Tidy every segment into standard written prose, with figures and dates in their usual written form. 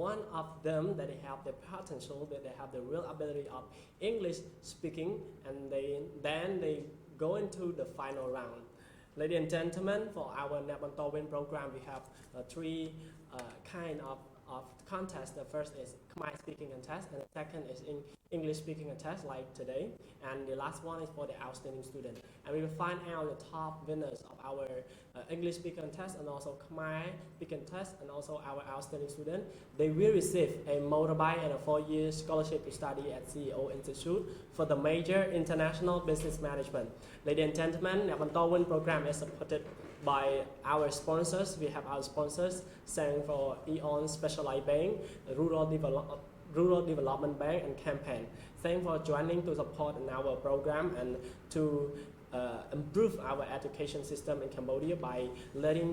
one of them that they have the potential, that they have the real ability of English speaking, and then they go into the final round. Ladies and gentlemen, for our Bontorvein program, we have three kind of contest. The first is Khmer speaking contest, and the second is English speaking contest like today, and the last one is for the outstanding student. And we will find out the top winners of our English speaking contest and also Khmer speaking contest and also our outstanding student. They will receive a motorbike and a 4-year scholarship to study at CEO Institute for the major international business management. Ladies and gentlemen, the Bontorvein program is supported by our sponsors. We have our sponsors standing for Eon Specialized Bank, Rural Development Bank, and Campaign. Thank you for joining to support in our program and to improve our education system in Cambodia by letting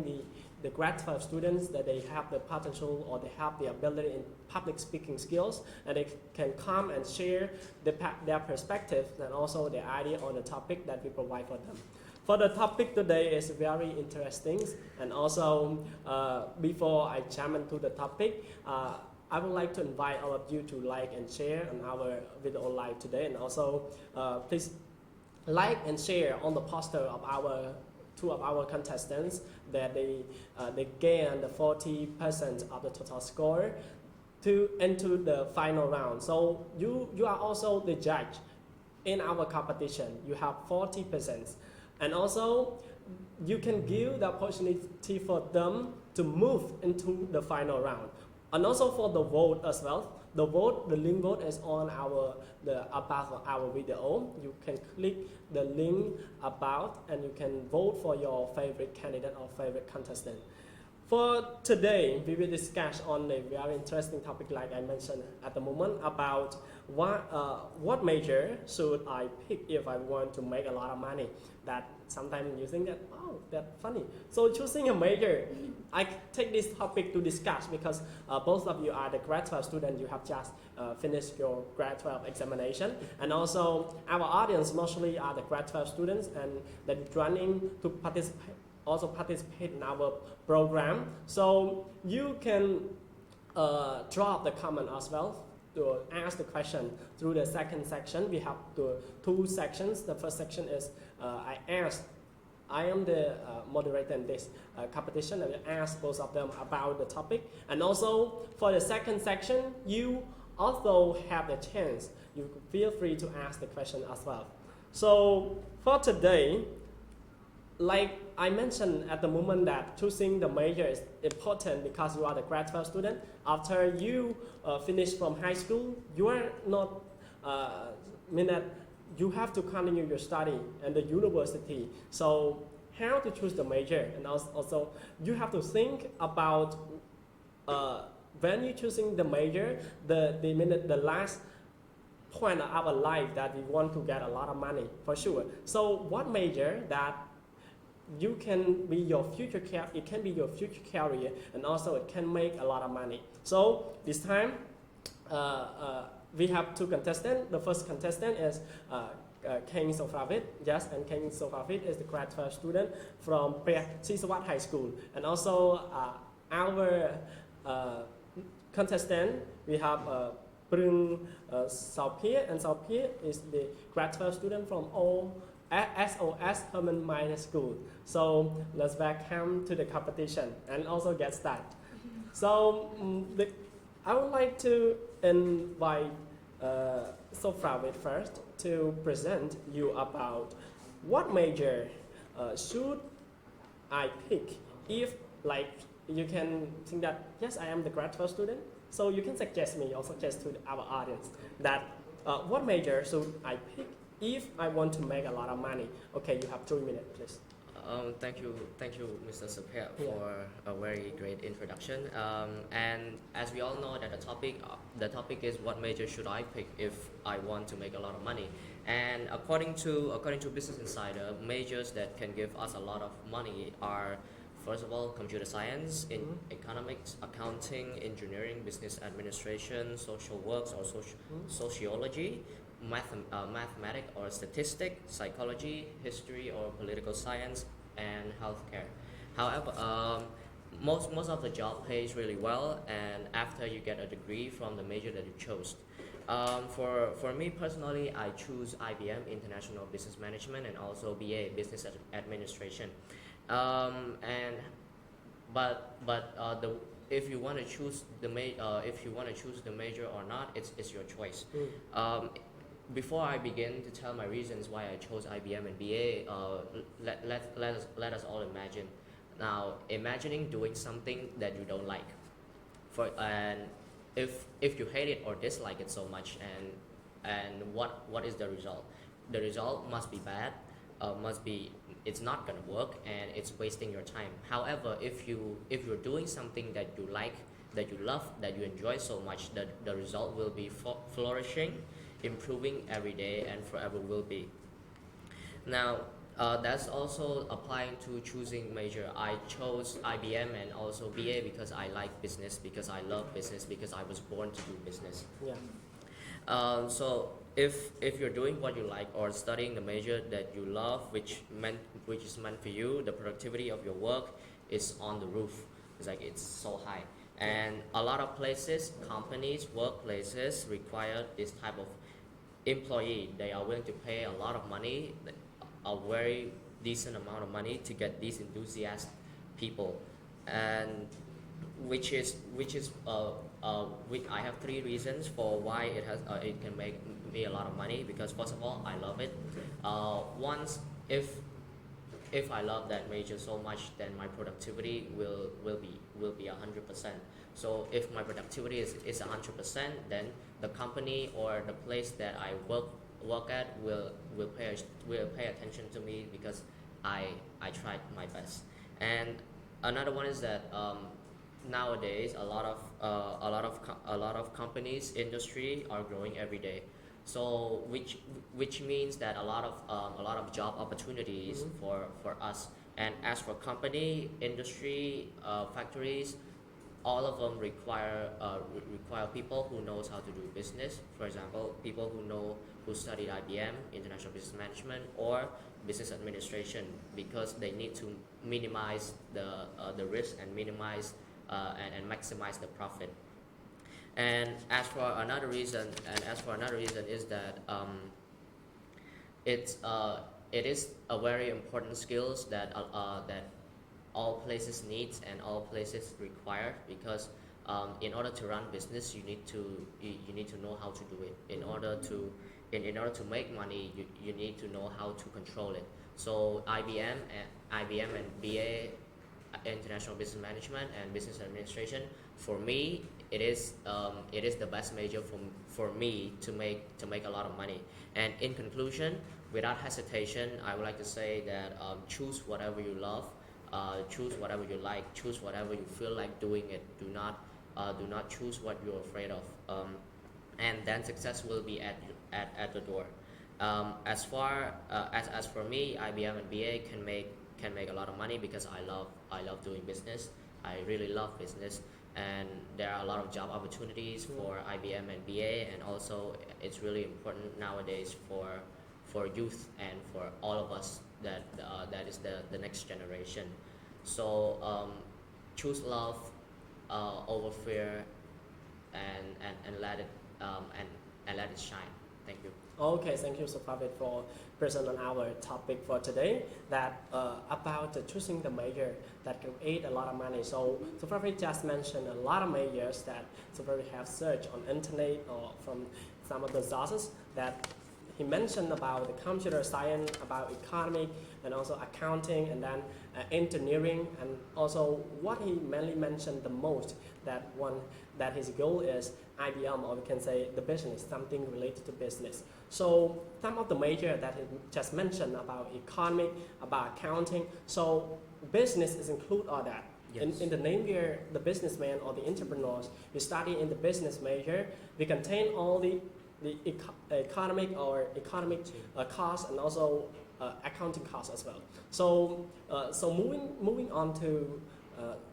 the grad 12 students that they have the potential or they have the ability in public speaking skills, and they can come and share their perspectives and also their idea on the topic that we provide for them. For the topic today is very interesting, and also before I jump into the topic, I would like to invite all of you to like and share on our video live today, and also please like and share on the poster of our two of our contestants that they gain the 40% of the total score to enter the final round. So you are also the judge in our competition. You have 40%. And also, you can give the opportunity for them to move into the final round. And also for the vote as well. The link vote is on about our video. You can click the link about and you can vote for your favorite candidate or favorite contestant. For today, we will discuss on a very interesting topic, like I mentioned at the moment, about what major should I pick if I want to make a lot of money. That sometimes you think that, oh, that's funny. So choosing a major, I take this topic to discuss because both of you are the grad 12 students. You have just finished your grad 12 examination, and also our audience mostly are the grad 12 students and they're running to participate in our program. So you can drop the comment as well to ask the question through the second section. We have two sections. The first section is I am the moderator in this competition, and I ask both of them about the topic. And also for the second section, you also have the chance. You feel free to ask the question as well. So for today, like I mentioned at the moment, that choosing the major is important because you are the grad 12 student. After you finish from high school, you are not that you have to continue your study in the university. So how to choose the major, and also you have to think about when you're choosing the major, the last point of our life that we want to get a lot of money for sure. So what major that you can be your future it can be your future career, and also it can make a lot of money. So this time we have two contestants. The first contestant is KHENG SOFRAWITH. Yes, and KHENG SOFRAWITH is the grad 12 student from Preah Sisowath High School. And also our contestant, we have PROEUNG SOPHEA, and SOPHEA is the grad 12 student from SOS Hermann School. So let's welcome to the competition and also get started. So I would like to invite SOFRAWITH first to present you about what major should I pick if, like, you can think that yes, I am the grad 12 student, so you can suggest me or suggest to our audience that what major should I pick if I want to make a lot of money. Okay, you have 3 minutes, please. Thank you, Mr. SOPHEA, for a very great introduction. And as we all know, that the topic is what major should I pick if I want to make a lot of money. And according to Business Insider, majors that can give us a lot of money are, first of all, computer science, in economics, accounting, engineering, business administration, social works or sociology, mathematics or statistics, psychology, history or political science, and healthcare. However, most of the job pays really well, and after you get a degree from the major that you chose. For me personally, I choose IBM International Business Management and also BA Business Administration. And the if you want to choose the major or not, it's your choice. Before I begin to tell my reasons why I chose IBM and BA, let us all imagine. Now, imagining doing something that you don't like, and if you hate it or dislike it so much, and what is the result? The result must be bad, it's not gonna work, and it's wasting your time. However, if you're doing something that you like, that you love, that you enjoy so much, the result will be flourishing, improving every day, and forever will be. Now, that's also applying to choosing major. I chose IBM and also BA because I like business, because I love business, because I was born to do business. Yeah. So if you're doing what you like or studying the major that you love, which is meant for you, the productivity of your work is on the roof. It's so high. And a lot of places, companies, workplaces require this type of employee. They are willing to pay a lot of money, a very decent amount of money, to get these enthusiast people, and which I have 3 reasons for why it can make me a lot of money. Because first of all, I love it. Once if I love that major so much, then my productivity will be 100%. So if my productivity is 100%, then the company or the place that I work at will pay attention to me because I tried my best. And another one is that nowadays a lot of companies, industry are growing every day. So which means that a lot of job opportunities for us. And as for company, industry, factories, all of them require people who knows how to do business. For example, people who studied IBM, International Business Management, or Business Administration, because they need to minimize the risk and minimize and maximize the profit. And as for another reason is that it is a very important skills that all places needs and all places require, because in order to run business, you need to know how to do it. In order to make money, you need to know how to control it. So IBM and BA, International Business Management and Business Administration, for me it is the best major for me to make a lot of money. And in conclusion, without hesitation, I would like to say that choose whatever you love, choose whatever you like, choose whatever you feel like doing it. Do not choose what you're afraid of, and then success will be at the door. As for me, IBM and BA can make a lot of money because I love doing business. I really love business, and there are a lot of job opportunities for IBM and BA, and also it's really important nowadays for youth and for all of us that is the next generation. So choose love over fear, and let it shine. Thank you. Okay, thank you, SOFRAWITH, for presenting our topic for today, that about choosing the major that can aid a lot of money. So SOFRAWITH just mentioned a lot of majors that SOFRAWITH have searched on internet or from some of the sources that he mentioned about the computer science, about economic, and also accounting, and then engineering, and also what he mainly mentioned the most, that his goal is IBM, or we can say the business, something related to business. So some of the major that he just mentioned about economic, about accounting, so business is include all that. Yes. In the name here, the businessman or the entrepreneurs, we study in the business major, we contain all the economic costs, and also accounting costs as well. So moving on to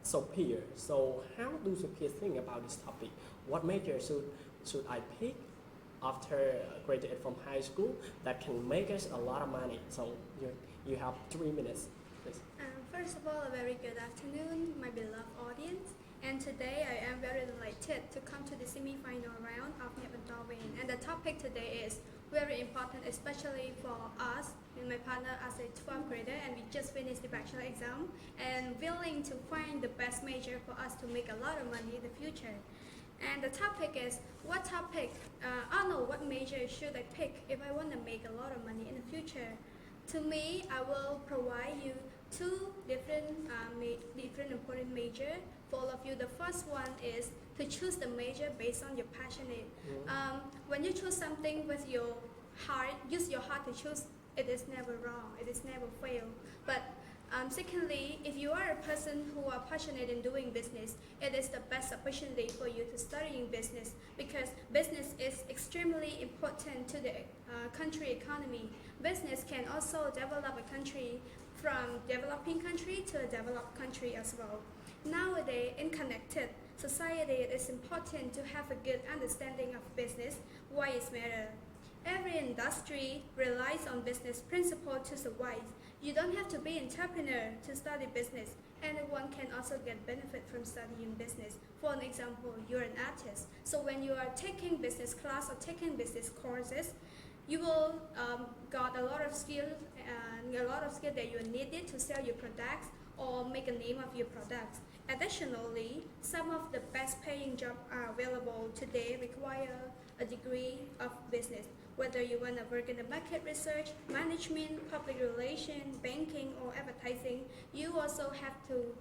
SOPHEA. So how do SOPHEA think about this topic? What major should I pick after graduate from high school that can make us a lot of money? So you have 3 minutes, please. First of all, a very good afternoon, my beloved audience. And today I am very delighted to come to the semi-final round of Bontorvein. And the topic today is very important, especially for us and my partner as a 12th grader, and we just finished the bachelor exam and willing to find the best major for us to make a lot of money in the future. And the topic is what major should I pick if I want to make a lot of money in the future? To me, I will provide you two different important major for all of you. The first one is to choose the major based on your passionate. When you choose something with your heart, use your heart to choose. It is never wrong. It is never fail. But secondly, if you are a person who are passionate in doing business, it is the best opportunity for you to study in business, because business is extremely important to the country economy. Business can also develop a country from developing country to a developed country as well. Nowadays, in connected society, it is important to have a good understanding of business, why it matters. Every industry relies on business principle to survive. You don't have to be an entrepreneur to study business. Anyone can also get benefit from studying business. For an example, you're an artist. So when you are taking business class or taking business courses, you will got a lot of skills that you needed to sell your products or make a name of your products. Additionally, some of the best paying jobs are available today require a degree of business. Whether you want to work in the market research, management, public relations, banking, or advertising, you also have to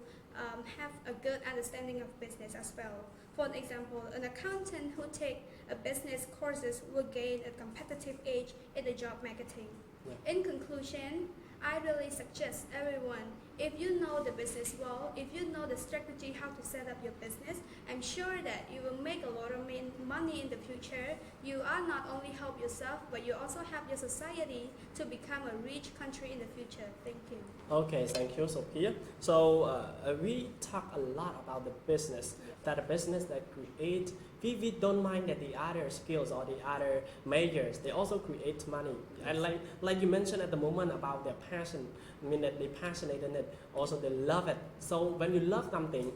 have a good understanding of business as well. For example, an accountant who take a business courses will gain a competitive edge in the job marketing. Yeah. In conclusion, I really suggest everyone, if you know the business well, if you know the strategy how to set up your business, I'm sure that you will make a lot of money in the future. You are not only help yourself, but you also help your society to become a rich country in the future. Thank you. Okay, thank you, Sophia. So we talk a lot about the business, that a business that create, we don't mind that the other skills or the other majors, they also create money. And like you mentioned at the moment about their passion, I mean that they passionate in it, also they love it. So when you love something,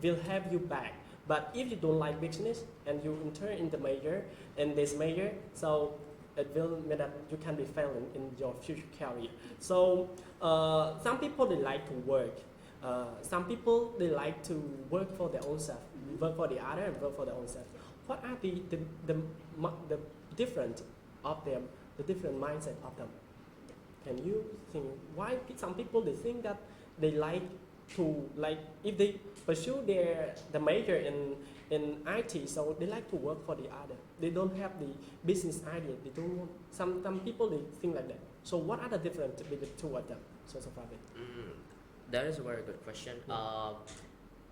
will have you back. But if you don't like business and you enter in the major, in this major, so it will mean that you can be failing in your future career. So some people they like to work. Some people they like to work for their own self, work for the other and work for their own self. What are the different of them, the different mindset of them? Can you think why some people they think that they like to, like if they pursue the major in IT, so they like to work for the other. They don't have the business idea. They don't want, some people they think like that. So what are the difference between the two of them? So far, that is a very good question.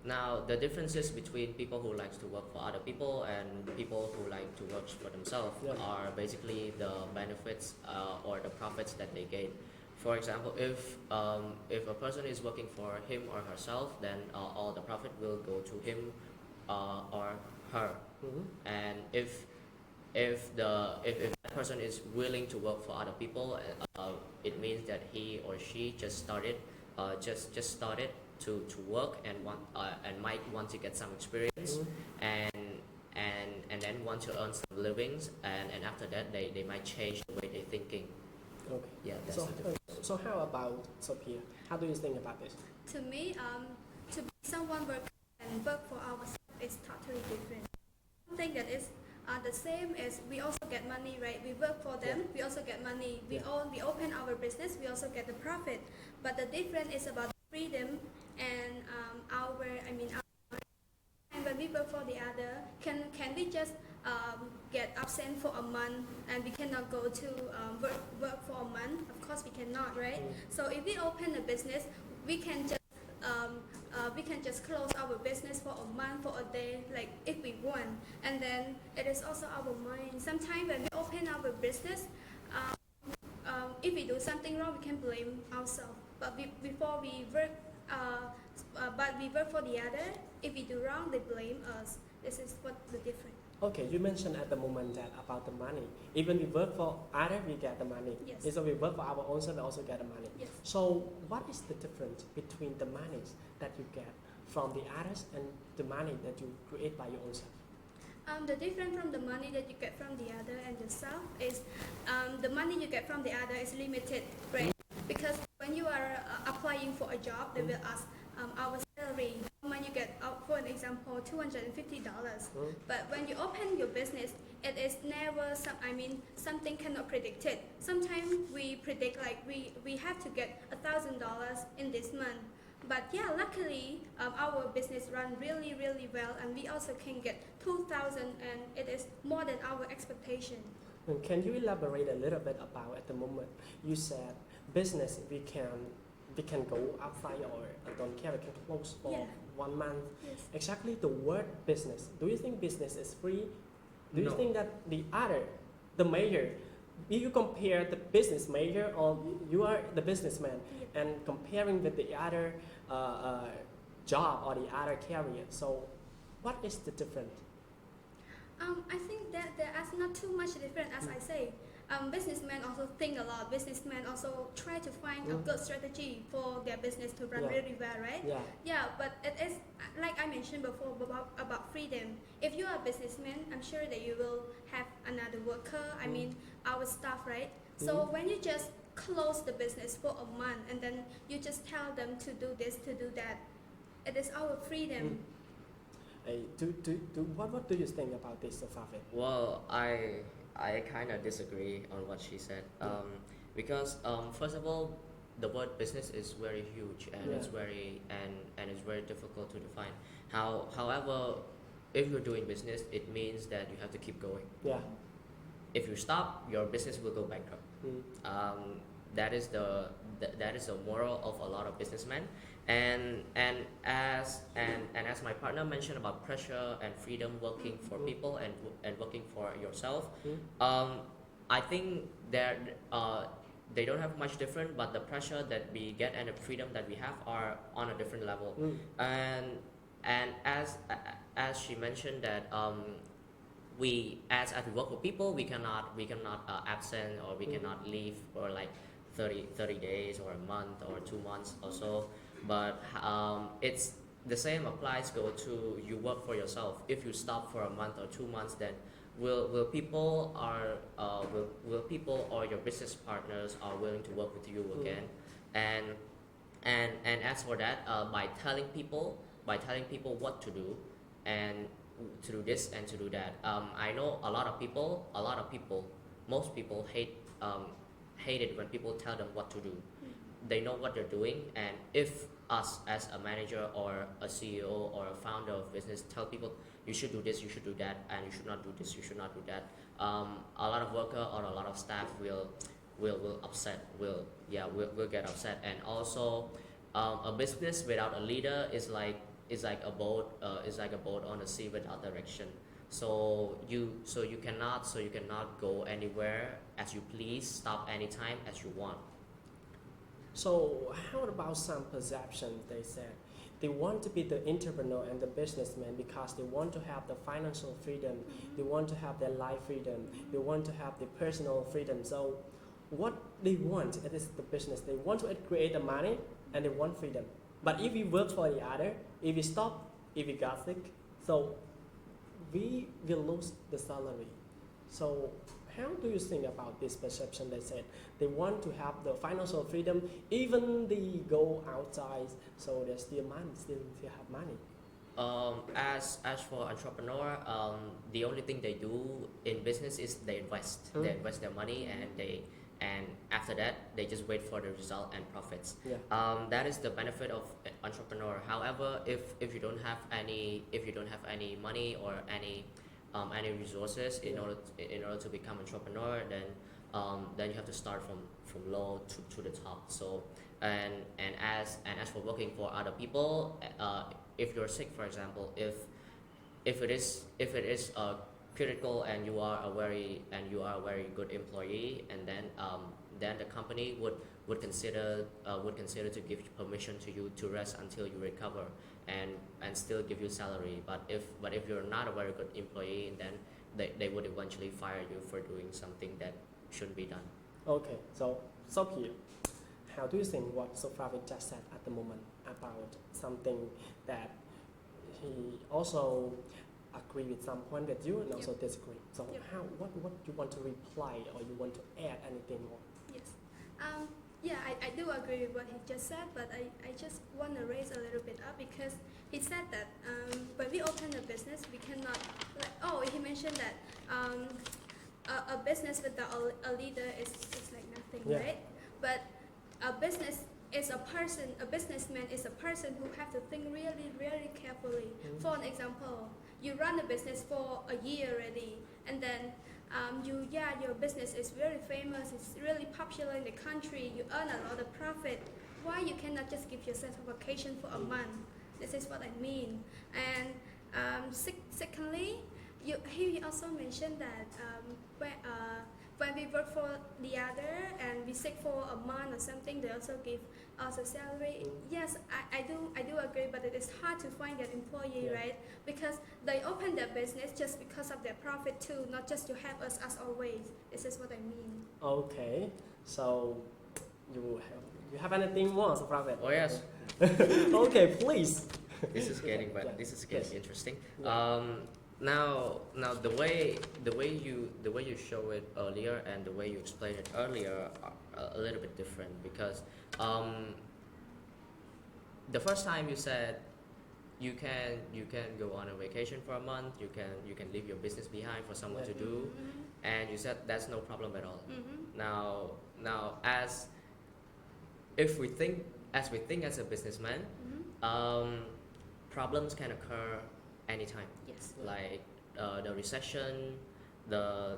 Now, the differences between people who like to work for other people and people who like to work for themselves are basically the benefits or the profits that they gain. For example, if a person is working for him or herself, then all the profit will go to him or her. And if that person is willing to work for other people, it means that he or she just started to work and might want to get some experience and then want to earn some livings, and after that they might change the way they're thinking. Okay. Yeah. That's the difference. So how about Sophia? How do you think about this? To me, to be someone work and work for ourselves is totally different. Something that is the same as we also get money, right? We work for them, we also get money. We open our business, we also get the profit. But the difference is about freedom and and when we work for the other, can we just get absent for a month and we cannot go to work for a month? Of course we cannot, right? So if we open a business, we can just close our business for a month, for a day, like if we want. And then it is also our mind. Sometimes when we open our business, if we do something wrong, we can blame ourselves. But before we work, but we work for the other. If we do wrong, they blame us. This is what the difference. Okay, you mentioned at the moment that about the money. Even we work for others, we get the money. Yes. So we work for our own self, we also get the money. Yes. So what is the difference between the money that you get from the others and the money that you create by your own self? The difference from the money that you get from the other and yourself is the money you get from the other is limited, right? Because when you are applying for a job, they will ask our salary. How much you get? For an example, $250. But when you open your business, it is never something cannot predicted. Sometimes we predict like we have to get $1,000 in this month. But yeah, luckily our business run really well, and we also can get 2,000, and it is more than our expectation. And can you elaborate a little bit about at the moment? You said business we can go outside or don't care, we can close for Yeah. 1 month. Yes. Exactly the word business. Do you think business is free? Do you No. think that the major, if you compare the business major or you are the businessman Yeah. and comparing with the other job or the other career, so what is the difference? I think that there is not too much different, as I say. Businessmen also think a lot. Businessmen also try to find a good strategy for their business to run Yeah. really well, right? Yeah. Yeah, but it is like I mentioned before about freedom. If you are a businessman, I'm sure that you will have another worker. I mean, our staff, right? So when you just close the business for a month and then you just tell them to do this, to do that, it is our freedom. What do you think about this, SOPHEA? Well, I kind of disagree on what she said. Because first of all, the word business is very huge and Yeah. it's very difficult to define. However, if you're doing business, it means that you have to keep going. Yeah. If you stop, your business will go bankrupt. That is the moral of a lot of businessmen. And as my partner mentioned about pressure and freedom, working for people and working for yourself, I think that they don't have much different, but the pressure that we get and the freedom that we have are on a different level. And as she mentioned that we as we work with people, we cannot absent or we cannot leave for like 30 days or a month or 2 months or so. But it's the same applies go to you work for yourself. If you stop for a month or 2 months, then will people or your business partners are willing to work with you again? And as for that, by telling people what to do and to do this and to do that, I know a lot of people, most people hate it when people tell them what to do. They know what they're doing, and if us as a manager or a CEO or a founder of business tell people you should do this, you should do that, and you should not do this, you should not do that, a lot of worker or a lot of staff will upset, will get upset. And also a business without a leader is like a boat on the sea without direction. So you cannot go anywhere as you please, stop anytime as you want. So how about some perception? They said they want to be the entrepreneur and the businessman because they want to have the financial freedom, they want to have their life freedom, they want to have the personal freedom. So what they want, it is the business. They want to create the money and they want freedom. But if we work for the other, if we stop, if we got sick, so we will lose the salary. So how do you think about this perception? They said they want to have the financial freedom, even they go outside, so they still have money. As for entrepreneur, the only thing they do in business is they invest. They invest their money and after that they just wait for the result and profits. Yeah. That is the benefit of entrepreneur. However, if you don't have any money or any resources in order to become entrepreneur, then you have to start from low to the top. So and as for working for other people, if you're sick, for example, if it is critical and you are a very good employee, and then the company would consider to give permission to you to rest until you recover. and still give you salary. But if you're not a very good employee, then they would eventually fire you for doing something that shouldn't be done. Okay, so Sophia, how do you think what SOFRAWITH just said at the moment about something that he also agree with some point with you and also disagree? So Yep. what you want to reply or you want to add anything more? Yes. Yeah, I do agree with what he just said, but I just want to raise a little bit up because he said that when we open a business, we cannot, he mentioned that a business without a leader is like nothing, Yeah. right? But a business is a person, a businessman is a person who have to think really, really carefully. For an example, you run a business for a year already, and then your business is very famous, it's really popular in the country, you earn a lot of profit. Why you cannot just give yourself a vacation for a month? This is what I mean. And secondly, he also mentioned that when we work for the other and we sick for a month or something, they also give us a salary. Yes, I do agree, but it is hard to find that employee, Yeah. right? Because they open their business just because of their profit too, not just to help us as always. This is what I mean. Okay, so you have anything more, SOFRAWITH? Oh yes, Okay, please. this is getting Yeah. this is getting interesting. Yeah. Now the way you show it earlier and the way you explain it earlier are a little bit different because the first time you said you can go on a vacation for a month, you can leave your business behind for someone to do, and you said that's no problem at all. Now as we think as a businessman, problems can occur anytime. Yes. Like the recession, the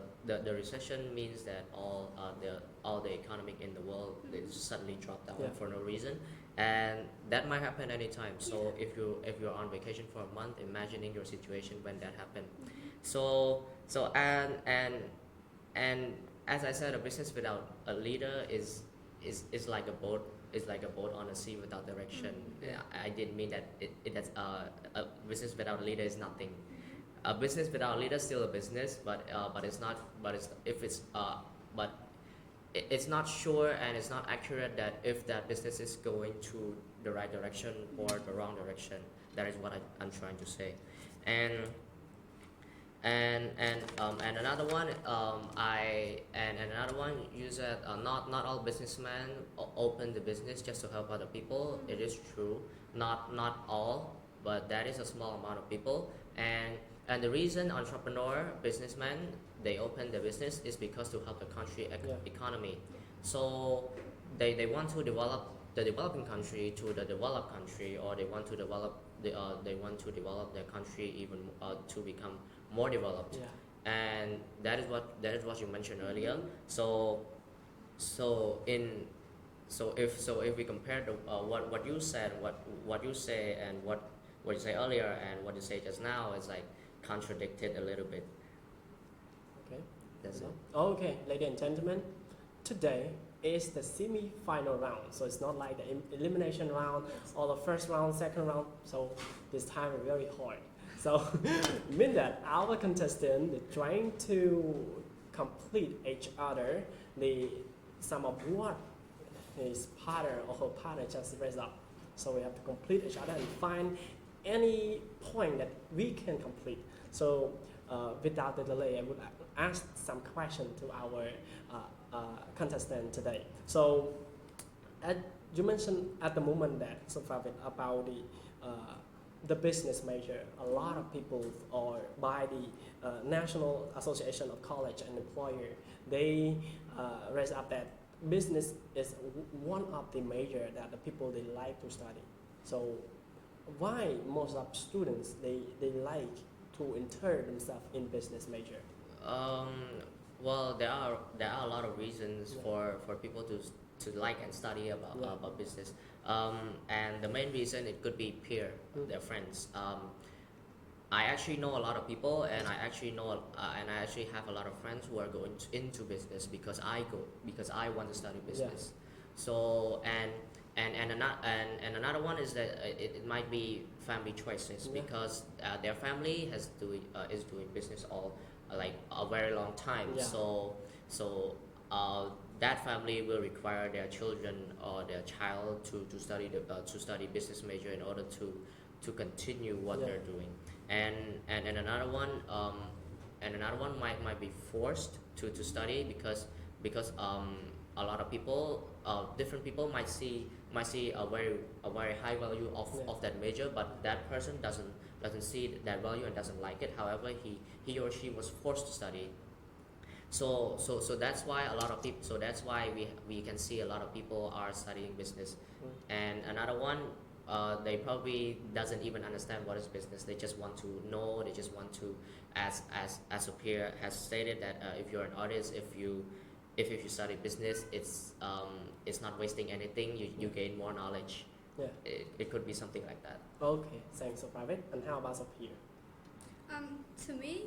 recession means that all the economic in the world they suddenly drop down Yeah. for no reason, and that might happen anytime. So if you're on vacation for a month, imagining your situation when that happened. So and as I said, a business without a leader is like a boat. It's like a boat on a sea without direction. I didn't mean that that's a business without a leader is nothing. A business without a leader is still a business, but it's not. It's not sure and it's not accurate that if that business is going to the right direction or the wrong direction. That is what I'm trying to say, and another one another one you said not all businessmen open the business just to help other people. It is true, not all, but that is a small amount of people, and the reason entrepreneur businessmen they open the business is because to help the country economy. So they want to develop the developing country to the developed country, or they want to develop their country even to become more developed. Yeah. And that is what you mentioned earlier. So if we compare what you said, what you say and what you say earlier and what you say just now is like contradicted a little bit. Okay. That's it. Okay, ladies and gentlemen, today is the semi-final round. So it's not like the elimination round or the first round, second round. So this time is very hard. So mean that our contestant is trying to complete each other the sum of what his partner or her partner just raised up. So we have to complete each other and find any point that we can complete. So without the delay, I would ask some question to our contestant today. So you mentioned at the moment that SOFRAWITH about the business major. A lot of people, or by the National Association of College and Employer, they raise up that business is one of the major that the people they like to study. So why most of students they like to enter themselves in business major? Well, there are a lot of reasons for people to like and study about business. And the main reason it could be peer, their friends. I actually know a lot of people, and I actually have a lot of friends who are going into business because I want to study business. So and another one is that it might be family choices Yeah. because their family is doing business all like a very long time. Yeah. So that family will require their children or their child to study business major in order to continue what Yeah. they're doing. And another one might be forced to study because a lot of people, different people might see a very high value Yeah. of that major, but that person doesn't see that value and doesn't like it. However, he or she was forced to study. So that's why a lot of people. So that's why we can see a lot of people are studying business. And another one, they probably doesn't even understand what is business. They just want to know. They just want to, as SOPHEA has stated that if you're an artist, if you study business, it's not wasting anything. You gain more knowledge. Yeah. It could be something like that. Okay, thanks, SOFRAWITH. And how about SOPHEA? To me,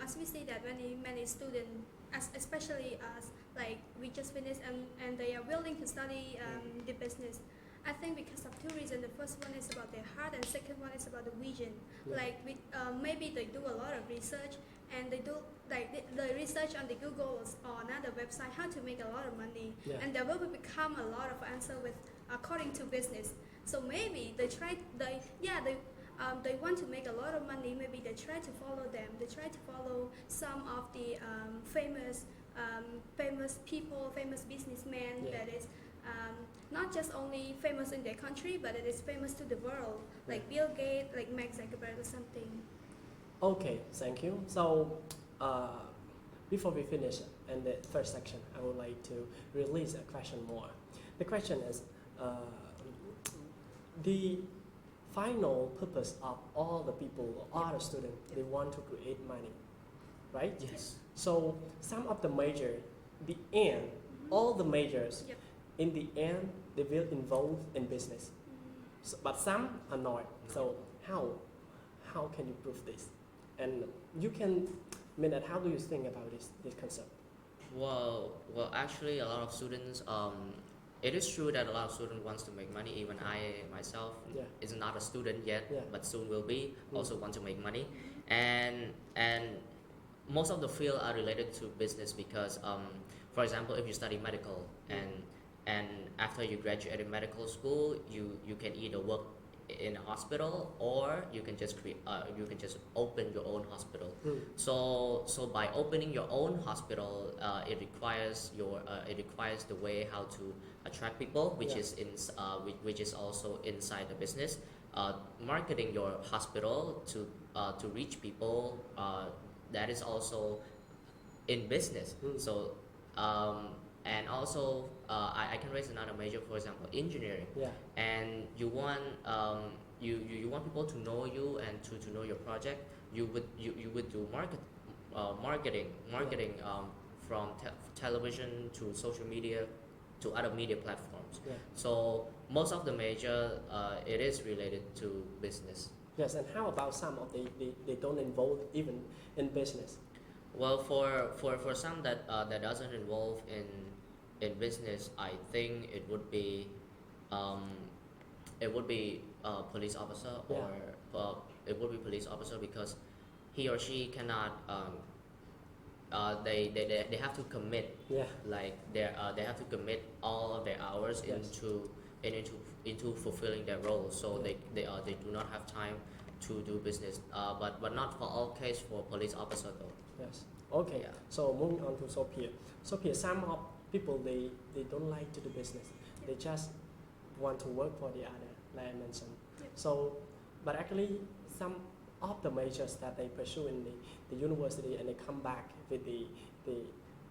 as we see that many students, especially us, like we just finished and they are willing to study the business. I think because of two reasons. The first one is about their heart, and second one is about the vision. Yeah. Like maybe they do a lot of research, and they do like the research on the Google or another website how to make a lot of money, Yeah. and there will become a lot of answer with according to business. So maybe they want to make a lot of money. Maybe they try to follow them. They try to follow some of the famous people, famous businessmen. Yeah. That is not just only famous in their country, but it is famous to the world, like Bill Gates, like Mark Zuckerberg or something. Okay, thank you. So, before we finish in the first section, I would like to release a question more. The question is, the final purpose of all the people, all the students, they want to create money, right? Yes. So, some of the major, the end, all the majors, Yep. in the end, they will involve in business. So, but some are not. So, how can you prove this? And you can, how do you think about this concept? Well, actually, a lot of students. It is true that a lot of students wants to make money. Even I myself Yeah. is not a student yet, Yeah. but soon will be. Mm. Also want to make money, and most of the field are related to business because, for example, if you study medical and after you graduate in medical school, you can either work in a hospital or you can just open your own hospital. Mm. So by opening your own hospital, it requires the way how to attract people, which Yeah. which is also inside the business. Marketing your hospital to reach people, that is also in business. Mm. So and also I can raise another major, for example, engineering. Yeah. And you want you want people to know you and to know your project. You would do marketing from television to social media to other media platforms. Yeah. So most of the major it is related to business. Yes, and how about some of they don't involve even in business? Well, for some that doesn't involve in business, I think it would be police officer, or it would be police officer because he or she cannot they have to commit, Yeah. like they have to commit all of their hours Yes. into fulfilling their role. So Yeah. they do not have time to do business, but not for all case for police officer though. Yes. Okay. Yeah. So moving on to SOPHEA. SOPHEA, some of people they don't like to do business. They just want to work for the other, like I mentioned. Yep. So, but actually some of the majors that they pursue in the university and they come back with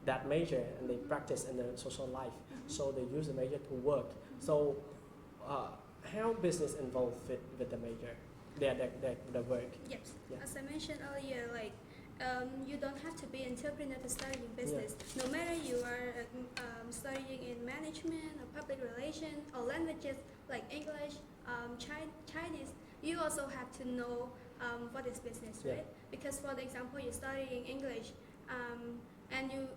that major and they practice in their social life. So they use the major to work. So how business involved with the major, their work? Yes. Yeah. As I mentioned earlier, like you don't have to be entrepreneur to study business. No matter you are studying in management or public relations or languages like English, Chinese, you also have to know what is business, Yeah. right? Because for example, you're studying English, and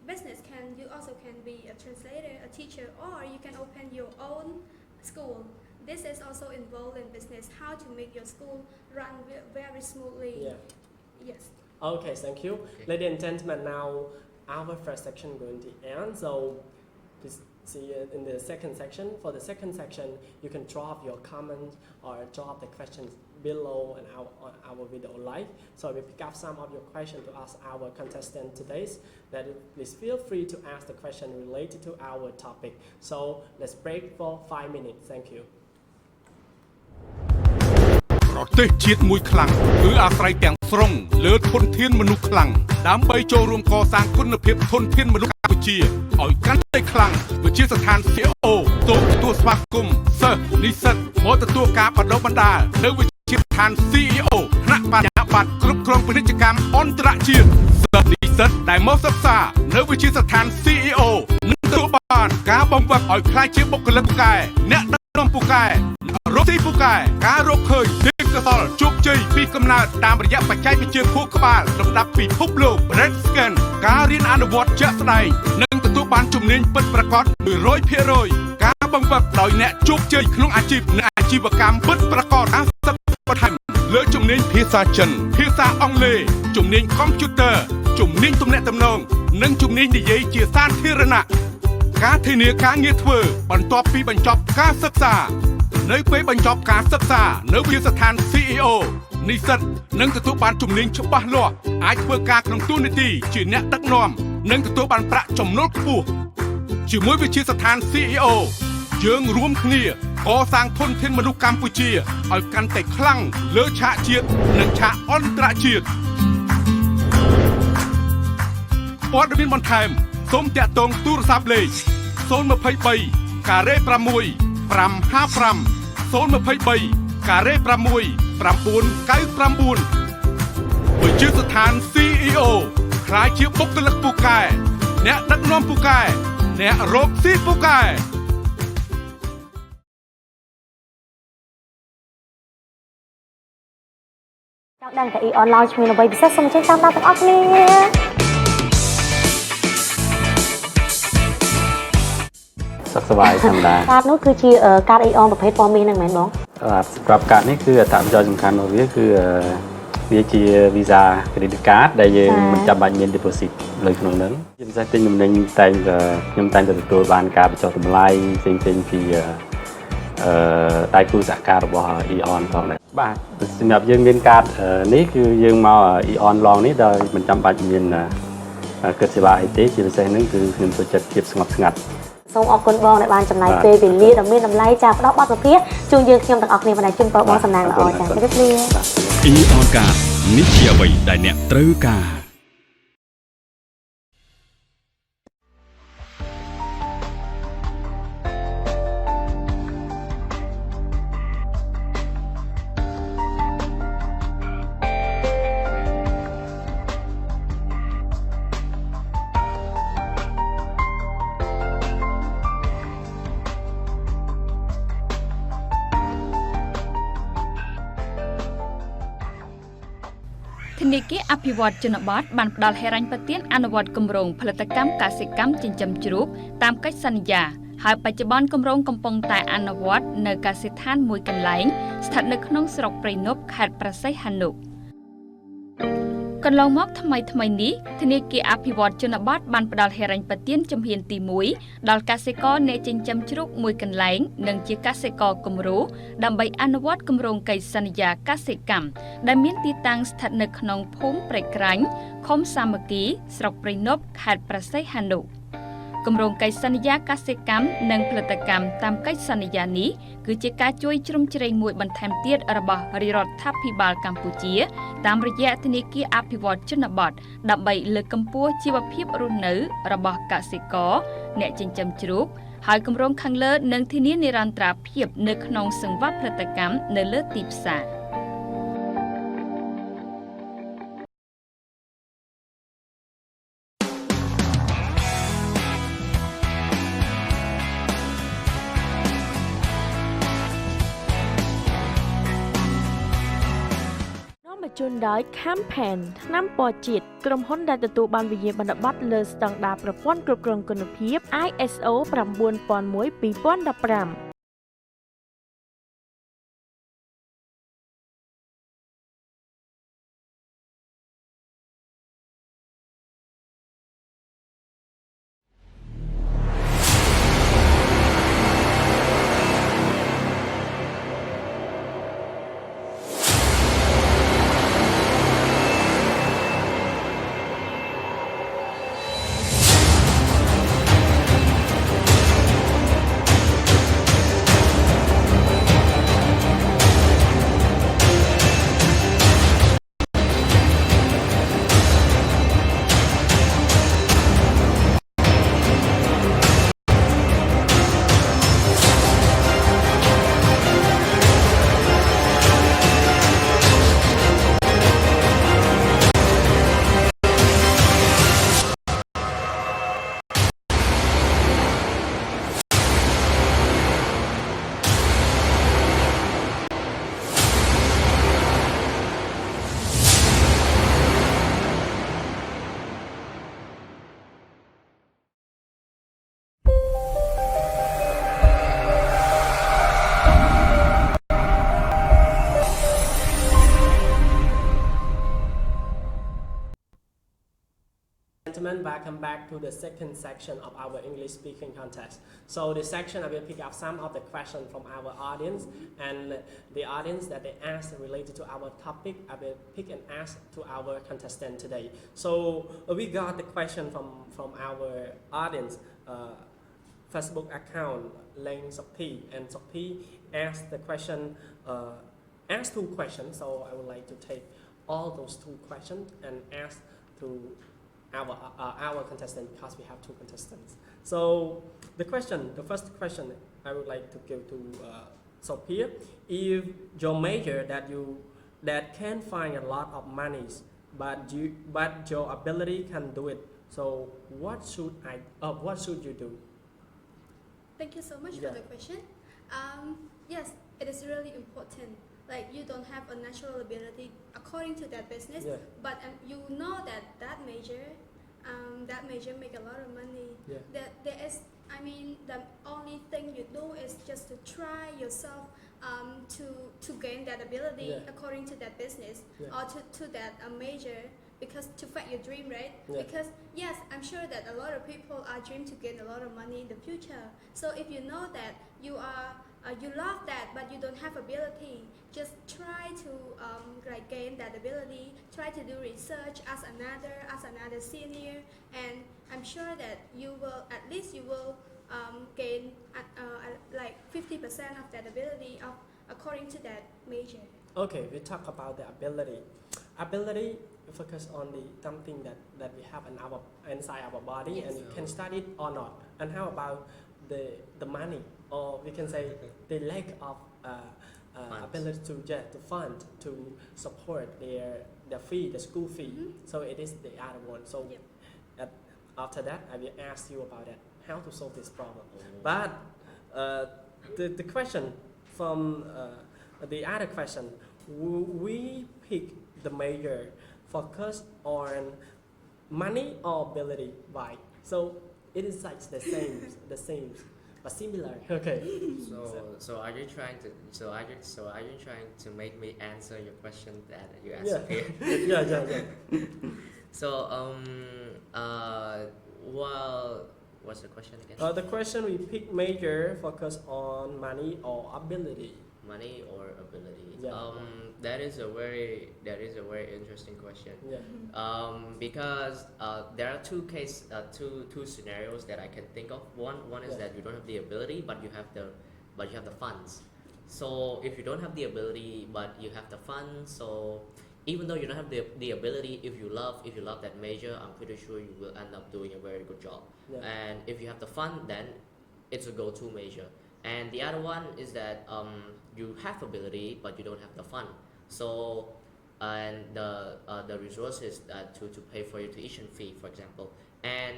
business you also can be a translator, a teacher, or you can open your own school this is also involved in business, how to make your school run very smoothly. Yeah. Yes. Okay, thank you. Ladies and gentlemen, now our first section going to end. So please see in the second section. For the second section, you can drop your comments or drop the questions below on our video live. So we pick up some of your questions to ask our contestant today. That please feel free to ask the question related to our topic. So let's break for 5 minutes. Thank you. ប្រទេសជាតិមួយខ្លាំងគឺអាស្រ័យទាំងស្រុងលើធនធានមនុស្សខ្លាំងដើម្បីចូលរួមកសាងគុណភាពធនធានមនុស្សកម្ពុជាឲ្យកាន់តែខ្លាំងវិជាស្ថាន CO ទូទទួលស្វាគមន៍សិស្សនិស្សិតមកទទួលការបណ្ដុះបណ្ដាលនៅវិជាស្ថាន CEO ថ្នាក់បញ្ញាបត្រគ្រប់គ្រងពាណិជ្ជកម្មអន្តរជាតិសិស្សនិស្សិតដែលមកសិក្សានៅវិជាស្ថាន CEO នឹងទទួលបានការបង្វឹកឲ្យក្លាយជាបុគ្គលិកពូកែអ្នកដឹកនាំពូកែរកទីពូកែការរកឃើញកសលជោគជ័យពីកំណើតតាមរយៈបច្ចេកវិទ្យាខួរក្បាលលំដាប់ពិភពលោក Red Scan ការរៀនអនុវត្តជាក់ស្ដែងនិងទទួលបានជំនាញពិតប្រាកដ 100% ការបង្វឹកដោយអ្នកជោគជ័យក្នុងអាជីពនិងអាជីវកម្មពិតប្រាកដអាស័ព្ទបន្ថែមលើជំនាញភាសាចិនភាសាអង់គ្លេសជំនាញកុំព្យូទ័រជំនាញទំនាក់ទំនងនិងជំនាញនិយាយជាសាធារណៈការធានាការងារធ្វើបន្ទាប់ពីបញ្ចប់ការសិក្សានៅពេលបញ្ចប់ការសិក្សានៅវិទ្យាស្ថាន CEO និស្សិតនឹងទទួលបានជំនាញច្បាស់លាស់អាចធ្វើការក្នុងតួនាទីជាអ្នកដឹកនាំនិងទទួលបានប្រាក់ចំណូលខ្ពស់ជាមួយវិទ្យាស្ថាន CEO យើងរួមគ្នាកសាងធនធានមនុស្សកម្ពុជាឲ្យកាន់តែខ្លាំងលើឆាកជាតិនិងឆាកអន្តរជាតិព័ត៌មានបន្ថែមសូមតាក់ទងទូរស័ព្ទលេខ023ការ៉េ6 555 023ការ៉េ6 999វិជាស្ថាន CEO ក្លាយជាបុគ្គលិកពូកែអ្នកដឹកនាំពូកែអ្នករកស៊ីពូកែចង់ដឹងថាអនឡាញឈ្មោះអ្វីពិសេសសូមអញ្ជើញតាមដានទាំងអស់គ្នាសុខសប្បាយធម្មតាកាតនោះគឺជាកាតអីអនប្រភេទព័ត៌មានហ្នឹងមែនបងសម្រាប់កាតនេះគឺអត្ថប្រយោជន៍សំខាន់របស់វាគឺវាជា Visa Credit Card ដែលយើងមិនចាំបាច់មាន deposit លើក្នុងហ្នឹងជាពិសេសទិញទំនិញខ្ញុំតែងតែទទួលបានការបញ្ចុះតម្លៃផ្សេងៗពីដៃគូសហការរបស់ EON ផងដែរបាទសម្រាប់យើងមានកាតនេះគឺយើងមក EON ឡងនេះដោយមិនចាំបាច់មានគិតសេវាអីទេជាពិសេសហ្នឹងគឺខ្ញុំចូលចិត្តភាពស្ងប់ស្ងាត់សូមអរគុណបងដែលបានចំណាយពេលវេលាដ៏មានតម្លៃចាផ្ដល់បទពិភាក្សាជូនយើងខ្ញុំទាំងអស់គ្នាបណ្ដាជូនពរបងសំណាងល្អចាជម្រាបលាEON កានេះជាអ្វីដែលអ្នកត្រូវការ ធនាគារអភិវឌ្ឍជនបទបានផ្ដល់ហិរញ្ញប្បទានអនុវត្តគម្រោងផលិតកម្មកសិកម្មចិញ្ចឹមជ្រូកតាមកិច្ចសន្យាហើយបច្ចុប្បន្នគម្រោងកំពុងតែអនុវត្តនៅកសិដ្ឋានមួយកន្លែងស្ថិតនៅក្នុងស្រុកព្រៃនប់ខេត្តព្រះសីហនុកន្លងមកថ្មីនេះធនាគារអភិវឌ្ឍជនបទបានផ្ដល់ហិរញ្ញប្បទានជំហានទី1ដល់កសិករអ្នកចិញ្ចឹមជ្រូកមួយកន្លែងនិងជាកសិករគំរូដើម្បីអនុវត្តគម្រោងកិច្ចសន្យាកសិកម្មដែលមានទីតាំងស្ថិតនៅក្នុងភូមិព្រៃក្រាញ់ឃុំសាមគ្គីស្រុកព្រៃនប់ខេត្តព្រះសីហនុគម្រោងកិច្ចសន្យាកសិកម្មនិងផលិតកម្មតាមកិច្ចសន្យានេះគឺជាការជួយជ្រោមជ្រែងមួយបន្ថែមទៀតរបស់រដ្ឋាភិបាលកម្ពុជាតាមរយៈធនាគារអភិវឌ្ឍជនបទដើម្បីលើកកម្ពស់ជីវភាពរស់នៅរបស់កសិករអ្នកចិញ្ចឹមជ្រូកហើយគម្រោងខាងលើនឹងធានានិរន្តរភាពនៅក្នុងសង្វាក់ផលិតកម្មនៅលើទីផ្សារជូនដោយ Campaign ថ្នាំពណ៌ជាតិក្រុមហ៊ុនដែលទទួលបានវិញ្ញាបនបត្រលើស្តង់ដារប្រព័ន្ធគ្រប់គ្រងគុណភាព ISO 9001:2015 Gentlemen, welcome back to the second section of our English speaking contest. So this section I will pick up some of the questions from our audience, and the audience that they asked related to our topic I will pick and ask to our contestant today. So we got the question from our audience Facebook account SOPHEA, and SOPHEA asked the question asked two questions, so I would like to take all those two questions and ask to our contestant, because we have two contestants. So the first question I would like to give to SOPHEA: if your major that can find a lot of money, but your ability can do it, so what should you do? Thank you so much Yeah. for the question. Yes, it is really important. Like, you don't have a natural ability according to that business, Yeah. but you know that major make a lot of money. Yeah. There is, I mean, the only thing you do is just to try yourself to gain that ability Yeah. according to that business, Yeah. or to that major, because to fight your dream, right? Yeah. Because yes, I'm sure that a lot of people are dream to gain a lot of money in the future. So if you know that you love that, but you don't have ability, just try to like gain that ability. Try to do research as another senior, and I'm sure that you will gain like 50% of that ability according to that major. Okay, we talk about the ability. Ability focus on the something that we have inside our body, Yes. and you can study it or not. And how about the money, or we can say the lack of Funds. ability to fund to support their fee, the school fee. Mhm. So it is the other one. So Yep. after that, I will ask you about that, how to solve this problem. Oh. But the question from the other question, we pick the major focus on money or ability? Why? So it is like the same, but similar. Okay. So are you trying to make me answer your question that you asked Yeah. here? yeah. So well, what's the question again? The question, we pick major focus on money or ability. Money or ability? Yeah. That is a very interesting question. Yeah. Because there are two scenarios that I can think of. One is Yeah. that you don't have the ability, but you have the funds. So if you don't have the ability but you have the funds, so even though you don't have the ability, if you love that major, I'm pretty sure you will end up doing a very good job. Yeah. And if you have the fund, then it's a go-to major. And the other one is that you have ability but you don't have the fund. So and the resources to pay for your tuition fee, for example. And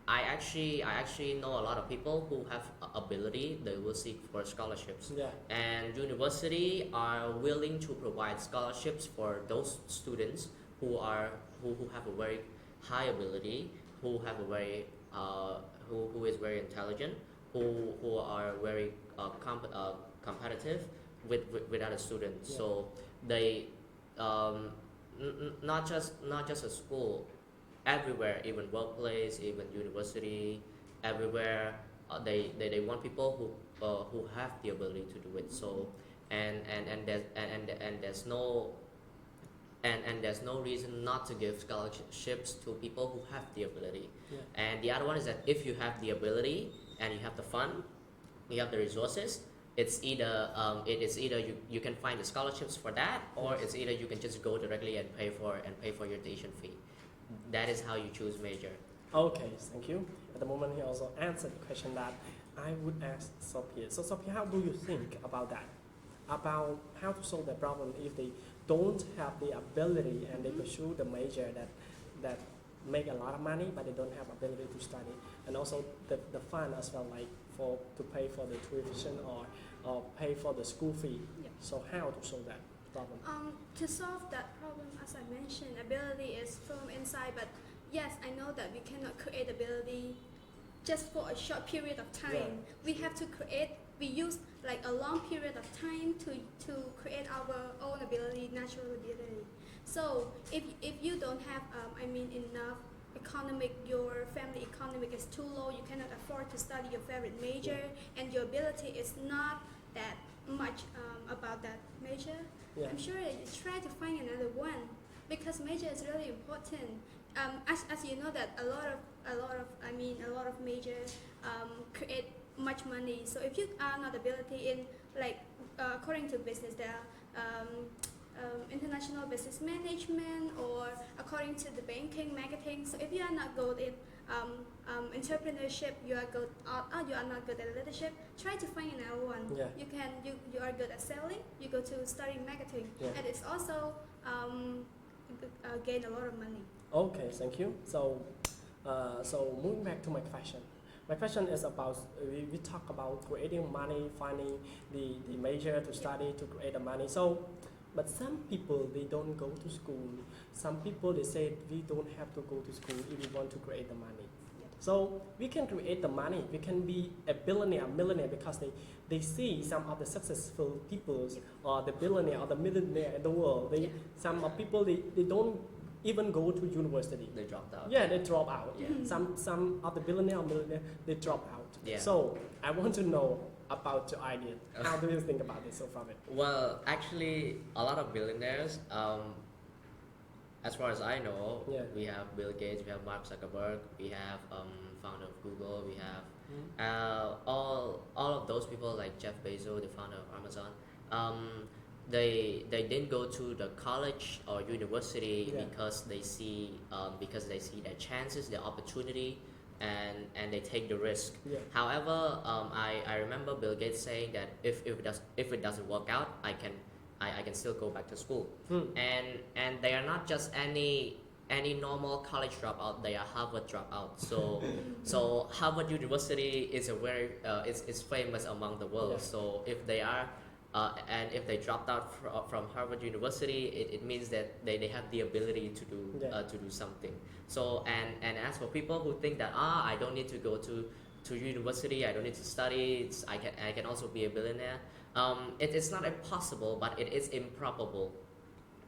I actually know a lot of people who have ability. They will seek for scholarships. Yeah. And university are willing to provide scholarships for those students who have a very high ability, who have a very who is very intelligent, who are very competitive with other students. Yeah. So they not just a school, everywhere, even workplace, even university, everywhere, they want people who have the ability to do it. So and there's no reason not to give scholarships to people who have the ability. Yeah. And the other one is that if you have the ability and you have the fund, you have the resources, it's either you can find the scholarships for that, or it's either you can just go directly and pay for your tuition fee. That is how you choose major. Okay, thank you. At the moment, he also answered the question that I would ask SOPHEA. So SOPHEA, how do you think about that? About how to solve the problem if they don't have the ability and they pursue the major that make a lot of money, but they don't have ability to study, and also the fund as well, like to pay for the tuition or pay for the school fee. Yep. So how to solve that problem? To solve that problem, as I mentioned, ability is from inside, but yes, I know that we cannot create ability just for a short period of time. Yeah. We have to we use like a long period of time to create our own ability, natural ability. So if you don't have enough your family economic is too low, you cannot afford to study your favorite major, and your ability is not that much about that major, I'm sure you try to find another one, because major is really important. As you know that a lot of majors create much money. So if you are not ability in according to business, there are international business management, or according to the banking, marketing. So if you are not good in entrepreneurship, you are not good at leadership, try to find another one. You are good at selling, you go to study marketing, and it's also gain a lot of money. Okay, thank you. So moving back to my question. My question is about, we talk about creating money, finding the major to study to create the money. So, but some people, they don't go to school. Some people, they say we don't have to go to school if we want to create the money. So we can create the money. We can be a billionaire, millionaire, because they see some of the successful people, or the billionaire or the millionaire in the world. Some of people, they don't even go to university. They dropped out. Yeah, they drop out. Some of the billionaire or millionaire, they drop out. So I want to know about your idea. How do you think about this, SOFRAWITH? Well, actually, a lot of billionaires, as far as I know, we have Bill Gates, we have Mark Zuckerberg, we have founder of Google, we have all of those people, like Jeff Bezos, the founder of Amazon. They didn't go to the college or university because they see their chances, their opportunity, and they take the risk. However, I remember Bill Gates saying that if it doesn't work out, I can still go back to school. And they are not just any normal college dropout, they are Harvard dropout. So Harvard University is a very is famous among the world. So if they are and if they dropped out from Harvard University, it means that they have the ability to do something. So and as for people who think that I don't need to go to university, I don't need to study, I can also be a billionaire. It is not impossible, but it is improbable.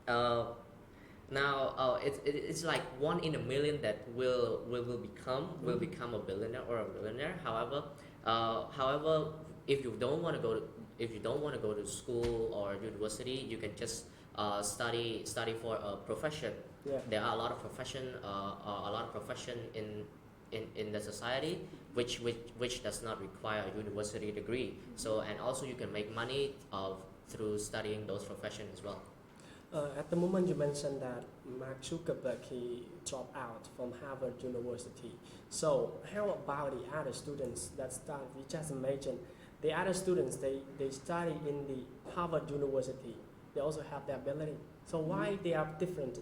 Now it's like 1 in a million that will become a billionaire or a millionaire. However, if you don't want to go to school or university, you can just study for a profession. There are a lot of profession in the society which does not require a university degree. So, and also you can make money through studying those professions as well. At the moment you mentioned that Mark Zuckerberg, he dropped out from Harvard University. So how about the other students that start, we just mentioned, the other students, they study in the Harvard University. They also have the ability. So why they are different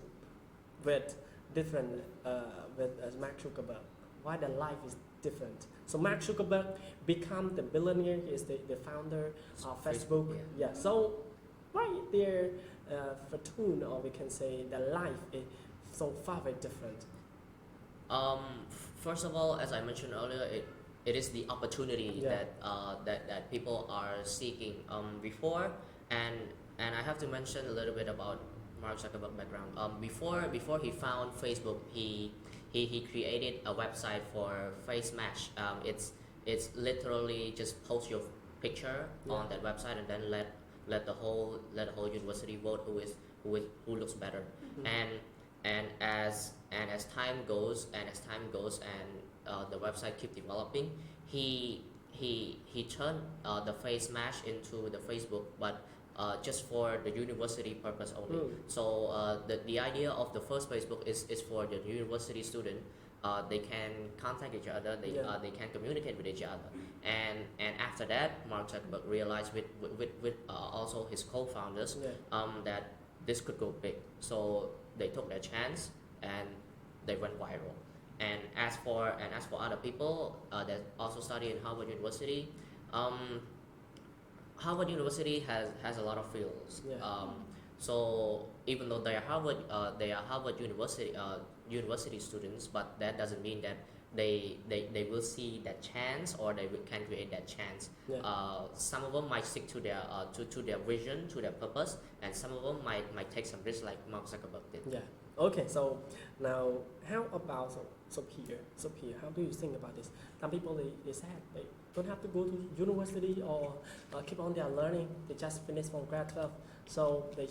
with Mark Zuckerberg? Why their life is different? So Mark Zuckerberg become the billionaire. He is the founder of Facebook. So why their fortune, or we can say their life, is so far very different? First of all, as I mentioned earlier, it is the opportunity that people are seeking before, and I have to mention a little bit about Mark Zuckerberg's background. Before he found Facebook, he created a website for face match. It's literally just post your picture on that website, and then let the whole university vote who looks better. And as time goes and the website keep developing, he turned the face match into the Facebook, but just for the university purpose only. So the idea of the first Facebook is for the university student. They can contact each other, they can communicate with each other, and after that, Mark Zuckerberg realized with also his co-founders that this could go big. So they took their chance and they went viral. And as for other people that also study in Harvard University, Harvard University has a lot of fields. So even though they are Harvard University students, but that doesn't mean that they will see that chance, or they can create that chance. Some of them might stick to their vision, to their purpose, and some of them might take some risks like Mark Zuckerberg did. Okay, so now how about Sophia, how do you think about this? Some people they said they don't have to go to university or keep on their learning. They just finish from grade 12, so they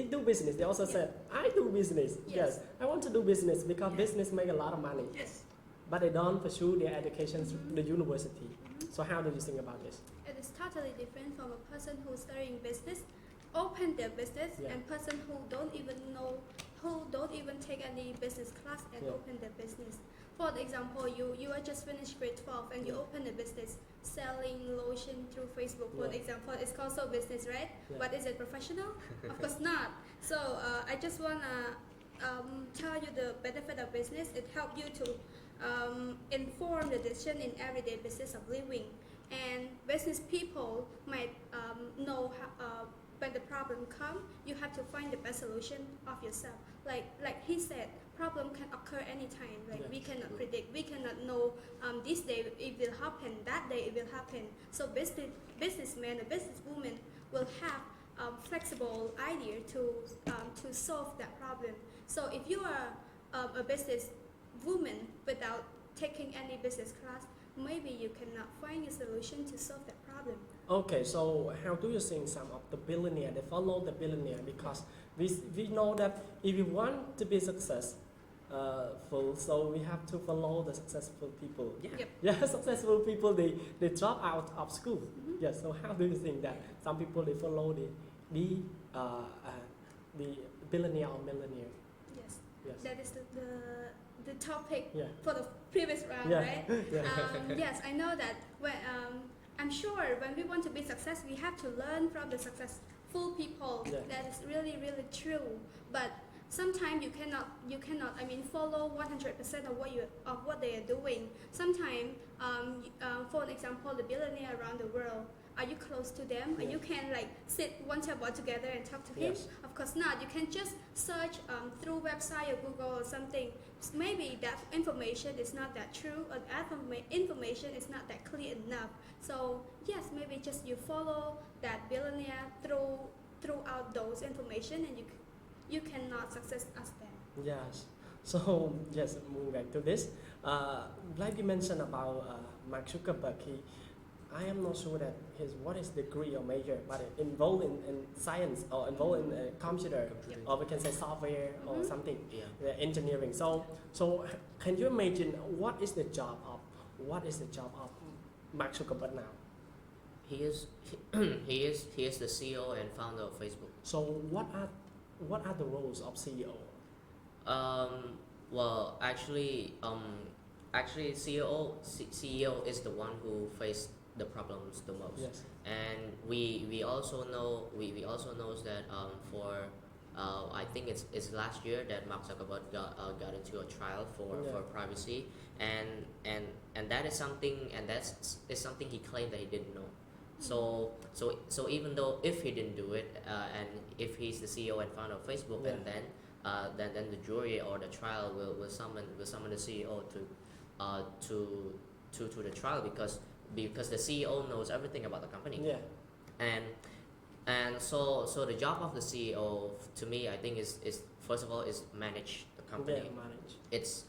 do business. They also said, I do business. Yes, I want to do business because business make a lot of money. Yes. But they don't pursue their education through the university. So how do you think about this? It is totally different from a person who's studying business, open their business, and person who don't even take any business class and open their business. For example, you are just finished grade 12 and you open a business selling lotion through Facebook. For example, it's called so business, right? But is it professional? Of course not. So I just wanna tell you the benefit of business. It helps you to inform the decision in everyday business of living, and business people might know how, when the problem comes, you have to find the best solution of yourself. Like he said, problem can occur anytime. We cannot predict, we cannot know this day it will happen, that day it will happen. So businessman or businesswoman will have flexible idea to solve that problem. So if you are a business woman without taking any business class, maybe you cannot find a solution to solve that problem. Okay, so how do you think some of the billionaire, they follow the billionaire because we know that if you want to be successful, so we have to follow the successful people. Successful people, they drop out of school. Yes, so how do you think that some people they follow the billionaire or millionaire? Yes. That is the topic for the previous round, right? Yes, I know that when, I'm sure when we want to be successful, we have to learn from the successful people. That is really, really true. But sometimes you cannot follow 100% of what they are doing. Sometimes, for example, the billionaire around the world, are you close to them? Or you can sit one table together and talk to him? Of course not. You can just search through website or Google or something. Maybe that information is not that true, or that information is not that clear enough. So yes, maybe just you follow that billionaire throughout those information, and you cannot success as them. Yes. So yes, moving back to this, like you mentioned about Mark Zuckerberg, I am not sure that what is degree or major, but involved in science or involved in computer, or we can say software or something, engineering. So can you imagine what is the job of Mark Zuckerberg now? He is the CEO and founder of Facebook. So what are the roles of CEO? Well, actually, CEO is the one who faced the problems the most. Yes. And we also know that for I think it's last year that Mark Zuckerberg got into a trial for privacy, and that is something, and is something he claimed that he didn't know. So even though if he didn't do it, and if he's the CEO and founder of Facebook, and then the jury or the trial will summon the CEO to the trial because the CEO knows everything about the company. And so the job of the CEO, to me, I think is first of all is manage the company. It's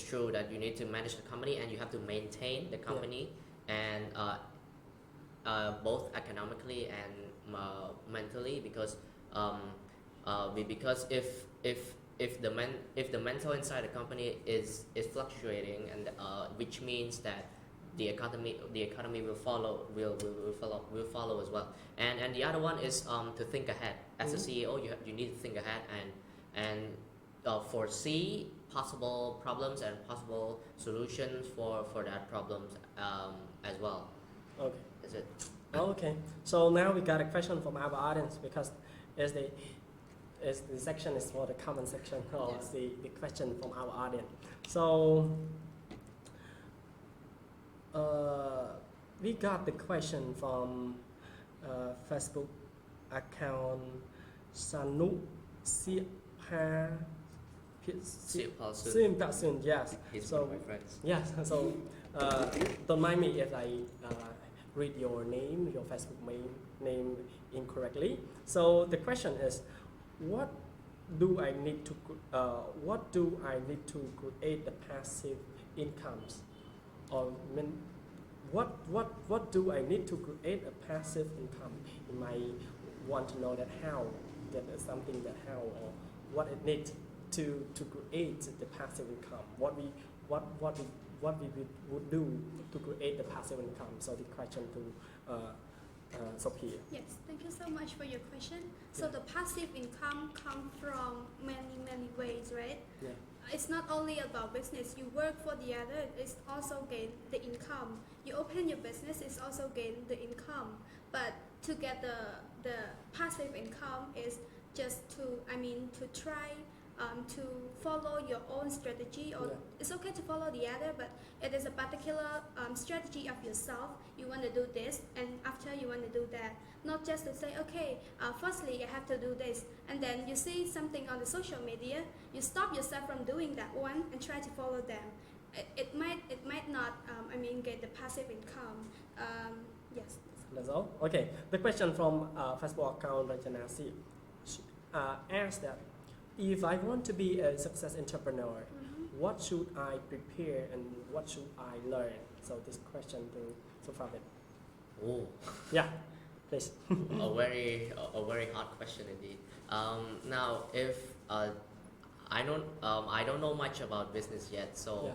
true that you need to manage the company and you have to maintain the company, and both economically and mentally, because if the mental inside the company is fluctuating, and which means that the economy will follow as well. And the other one is to think ahead. As a CEO, you need to think ahead and foresee possible problems and possible solutions for that problems as well. Okay. Is it? Okay. So now we got a question from our audience, because as the section is for the comment section, or the question from our audience. So we got the question from Facebook account Sanu Sipa Soon. Yes. He's one of my friends. Yes. So don't mind me if I read your Facebook name incorrectly. So the question is, what do I need to what do I need to create the passive incomes, or what do I need to create a passive income? You might want to know that how that is something that how or what it needs to create the passive income. What we would do to create the passive income. So the question to Sophia. Yes, thank you so much for your question. So the passive income comes from many ways, right? Yeah. It's not only about business. You work for the other, it's also gain the income. You open your business, it's also gain the income. But to get the passive income is just to try to follow your own strategy, or it's okay to follow the other, but it is a particular strategy of yourself. You want to do this, and after you want to do that. Not just to say, okay, firstly I have to do this, and then you see something on the social media, you stop yourself from doing that one and try to follow them. It might not get the passive income. Yes. That's all. Okay. The question from Facebook account Rajanasi asked that if I want to be a success entrepreneur, what should I prepare and what should I learn? So this question to SOFRAWITH. Oh, Yeah, please. a very hard question indeed. Now, if I don't know much about business yet, so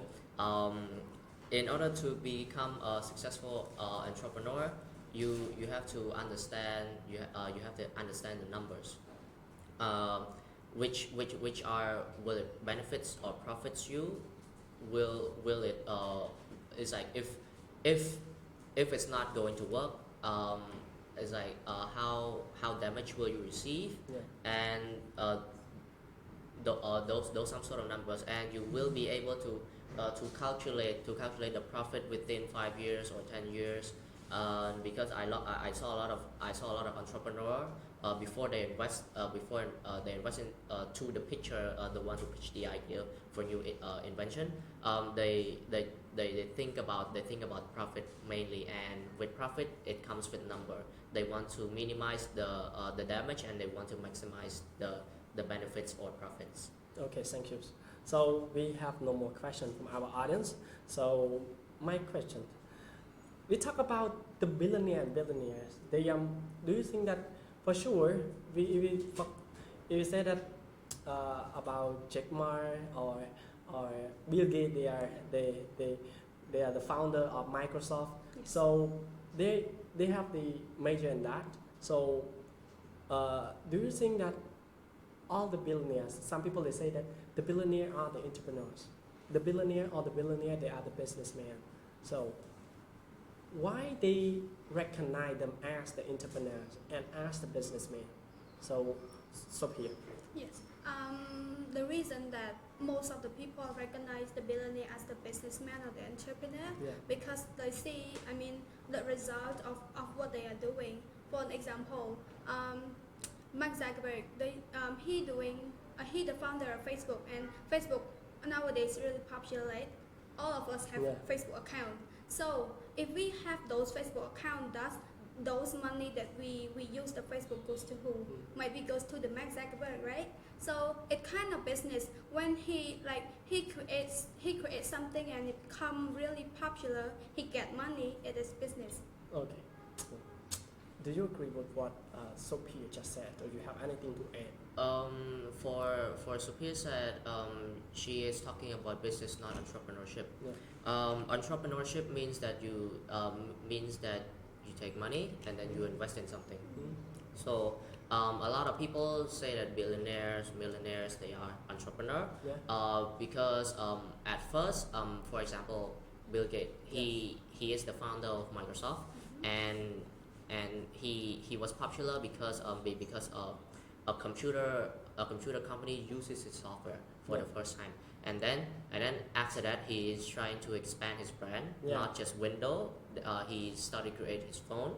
in order to become a successful entrepreneur, you have to understand you have to understand the numbers. Which will it benefits or profits you? Will it is like if it's not going to work, it's like how damage will you receive, and those some sort of numbers, and you will be able to calculate the profit within 5 years or 10 years. Because I saw a lot of entrepreneurs before they invest in to the picture, the one who pitched the idea for new invention. They think about profit mainly, and with profit it comes with number. They want to minimize the damage, and they want to maximize the benefits or profits. Okay, thank you. So we have no more questions from our audience. So my question. We talk about the billionaires. They do you think that for sure we say that about Gmeiner or Bill Gates, they are the founder of Microsoft. Yes. So they have the major in that. So do you think that all the billionaires? Some people they say that the billionaires are the entrepreneurs. The billionaire they are the businessmen. So why they recognize them as the entrepreneurs and as the businessmen? So Sophia. Yes. The reason that most of the people recognize the billionaire as the businessman or the entrepreneur, because they see, the result of what they are doing. For an example, Mark Zuckerberg, he the founder of Facebook, and Facebook nowadays really popular. All of us have Facebook account. So if we have those Facebook accounts, those money that we use the Facebook goes to who? Maybe goes to the Mark Zuckerberg, right? So it kind of business. When he creates something and it become really popular, he get money. It is business. Okay. Do you agree with what Sophia just said, or you have anything to add? For Sophia said, she is talking about business, not entrepreneurship. Entrepreneurship means that you take money and then you invest in something. So a lot of people say that millionaires, they are entrepreneur. Because at first, for example, Bill Gates, he is the founder of Microsoft, and he was popular because a computer company uses his software for the first time, and then after that he is trying to expand his brand, not just Windows. He started create his phone.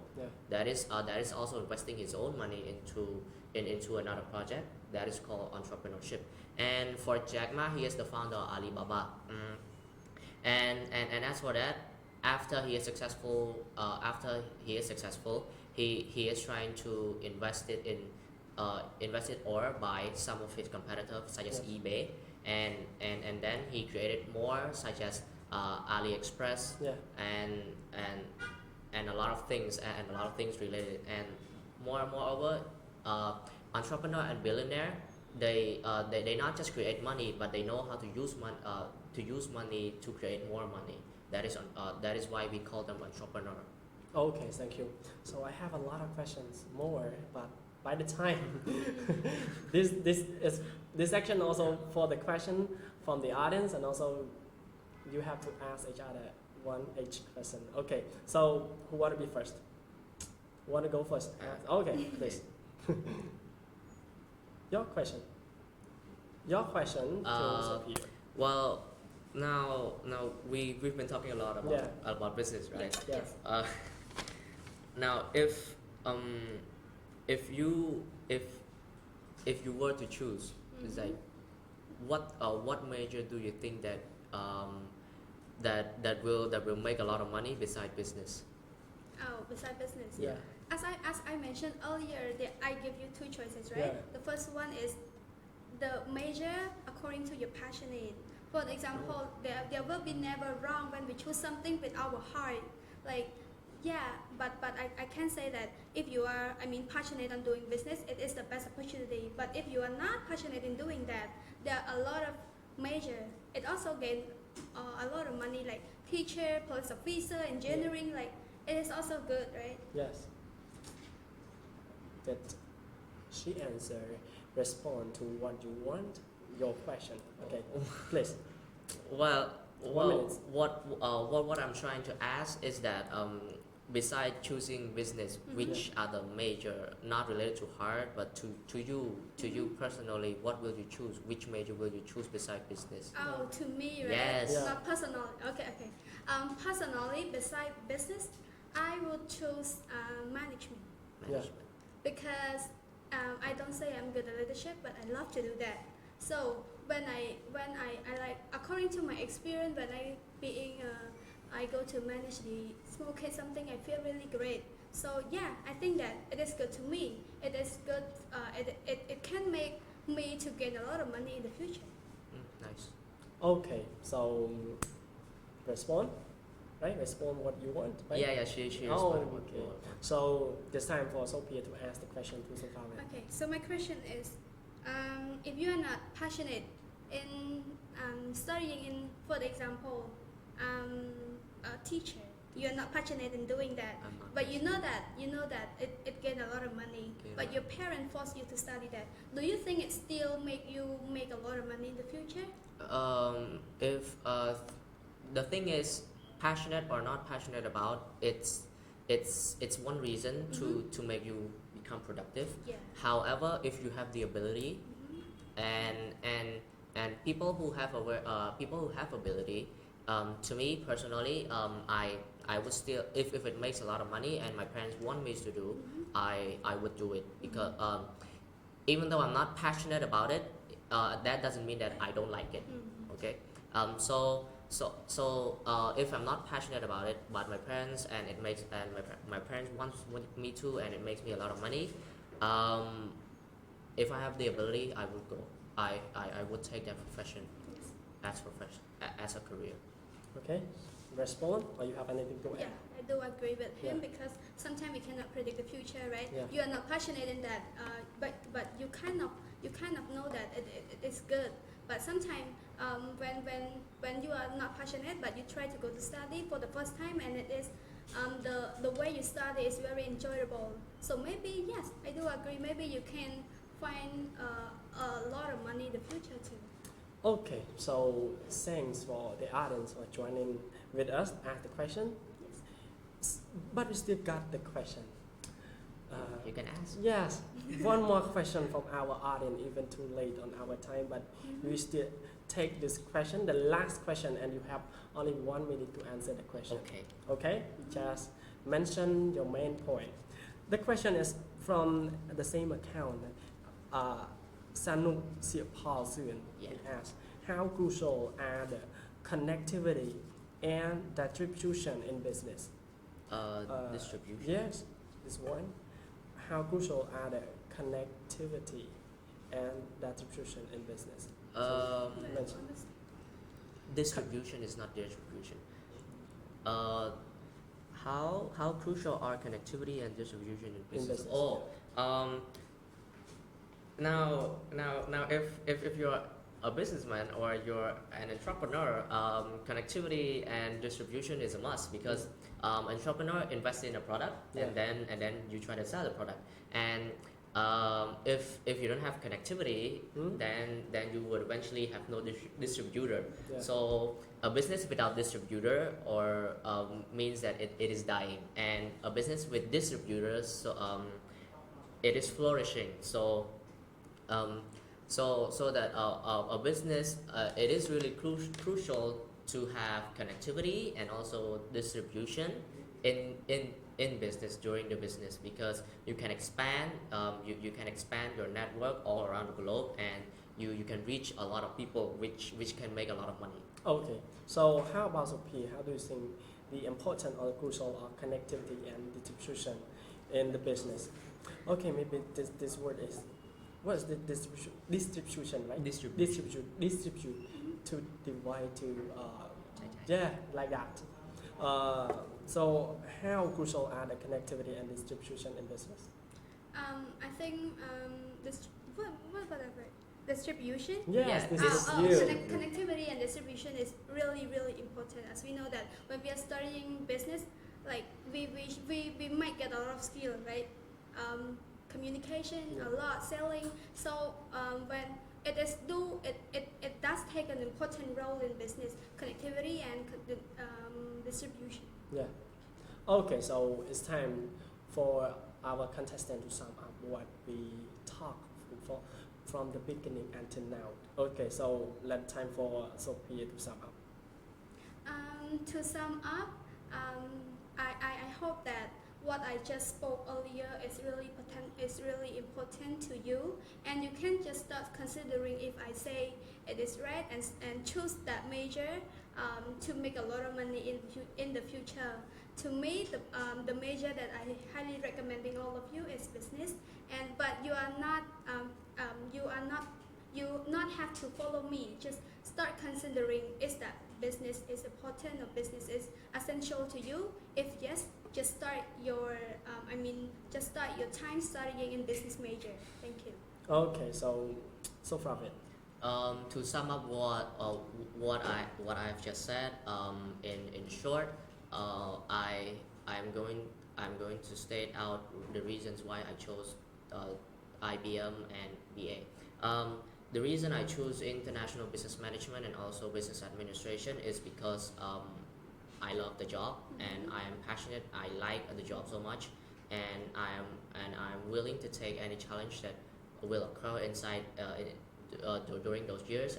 That is also investing his own money into another project. That is called entrepreneurship. And for Jack Ma, he is the founder of Alibaba. And as for that, after he is successful, he is trying to invest it in invested or buy some of his competitors such as Yes. eBay, and then he created more such as AliExpress Yeah. and a lot of things and a lot of things related, and moreover entrepreneur and billionaire, they not just create money, but they know how to use money to create more money. That is why we call them entrepreneur. Okay, thank you. So I have a lot of questions more, but by the time this section also for the question from the audience, and also you have to ask each other each question. Okay, so who want to be first? Who want to go first? Okay, please. Your question to Sophia. Well, now we've been talking a lot about business, right? Yes. Now if you were to choose, it's like what major do you think that will make a lot of money beside business? Oh, beside business. Yeah. As I mentioned earlier, I give you two choices, right? Yeah. The first one is the major according to your passion in. For example, there will be never wrong when we choose something with our heart. Like, yeah, but I can say that if you are, passionate on doing business, it is the best opportunity. But if you are not passionate in doing that, there are a lot of major. It also gain a lot of money, like teacher, police officer, engineering. Like, it is also good, right? Yes. That she respond to what you want, your question. Okay, please. Well, 1 minute. what I'm trying to ask is that besides choosing business, which are the major, not related to heart, but to you personally, what will you choose? Which major will you choose beside business? Oh, to me, right? Yes. Yeah. Not personally. Okay. Personally, beside business, I would choose management. Management. Because I don't say I'm good at leadership, but I love to do that. So when I like, according to my experience, when I go to manage the small kids something, I feel really great. So yeah, I think that it is good to me. It is good. It can make me to gain a lot of money in the future. Nice. Okay, so respond, right? Respond what you want, right? Yeah, she Oh, responded what okay. you want. So it's time for Sophia to ask the question to SOPHRAWITH. Okay, so my question is, if you are not passionate in studying in, for example, a teacher, you are not passionate in doing that, I'm not but you know that it gain a lot of money, Okay. but your parents force you to study that. Do you think it still make you make a lot of money in the future? If the thing is passionate or not passionate about, it's one reason to make you become productive. Yeah. However, if you have the ability, and people who have ability, to me personally, I would still, if it makes a lot of money and my parents want me to do, I would do it, because even though I'm not passionate about it, that doesn't mean that I don't like it. Okay. So if I'm not passionate about it, but my parents my parents want me to, and it makes me a lot of money, if I have the ability, I would go. I would take that profession as a career. Okay, respond, or you have anything to add? Yeah, I do agree with him, Yeah. because sometimes we cannot predict the future, right? Yeah. You are not passionate in that, but you kind of know that it is good. But sometimes when you are not passionate, but you try to go to study for the first time, and it is the way you study is very enjoyable. So maybe yes, I do agree. Maybe you can find a lot of money in the future too. Okay, so thanks for the audience for joining with us, ask the question. But we still got the question. You can ask. Yes, one more question from our audience, even too late on our time, but we still take this question, the last question, and you have only 1 minute to answer the question. Okay. Okay, just mention your main point. The question is from the same account. Sanuk Siapal Soon asks, how crucial are the connectivity and distribution in business? Distribution. Yes, this one. How crucial are the connectivity and distribution in business? Mention. Distribution is not distribution. How crucial are connectivity and distribution in business? Now, if you're a businessman or you're an entrepreneur, connectivity and distribution is a must, because entrepreneur invests in a product, and then you try to sell the product, and if you don't have connectivity, then you would eventually have no distributor. So a business without distributor or means that it is dying, and a business with distributors, it is flourishing. So that a business, it is really crucial to have connectivity and also distribution in business, during the business, because you can expand you can expand your network all around the globe, and you can reach a lot of people, which can make a lot of money. Okay, so how about SOPHEA? How do you think the important or crucial of connectivity and distribution in the business? Okay, maybe this word is, what is the distribution, right? Distribute to divide to like that. So how crucial are the connectivity and distribution in business? I think what about that word? Distribution. Yes, this is connectivity and distribution is really important, as we know that when we are studying business, like we might get a lot of skill, right? Communication, a lot, selling. So when it does take an important role in business, connectivity and distribution. Yeah. Okay, so it's time for our contestant to sum up what we talked from the beginning until now. Okay, so let time for SOPHEA to sum up. To sum up, I hope that what I just spoke earlier is really important to you, and you can just start considering if I say it is right, and choose that major to make a lot of money in the future. To me, the major that I highly recommending all of you is business, but you not have to follow me. Just start considering, is that business is important or business is essential to you? If yes, just start your time studying in business major. Thank you. Okay, so SOFRAWITH. To sum up what I've just said, in short, I'm going to state out the reasons why I chose IBM and BA. The reason I choose international business management and also business administration is because I love the job, and I am passionate. I like the job so much, and I'm willing to take any challenge that will occur inside during those years,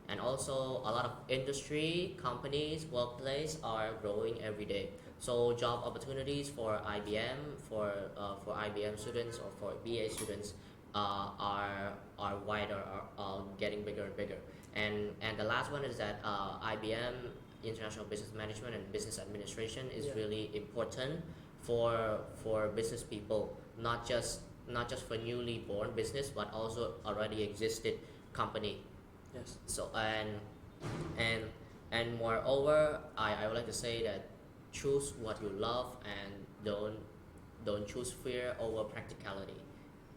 and also a lot of industry, companies, workplace are growing every day. So job opportunities for IBM, for IBM students or for BA students are wider, are getting bigger and bigger. And the last one is that IBM, International Business Management and Business Administration, is really important for business people, not just for newly born business, but also already existed company. Yes. So and moreover, I would like to say that choose what you love, and don't choose fear over practicality,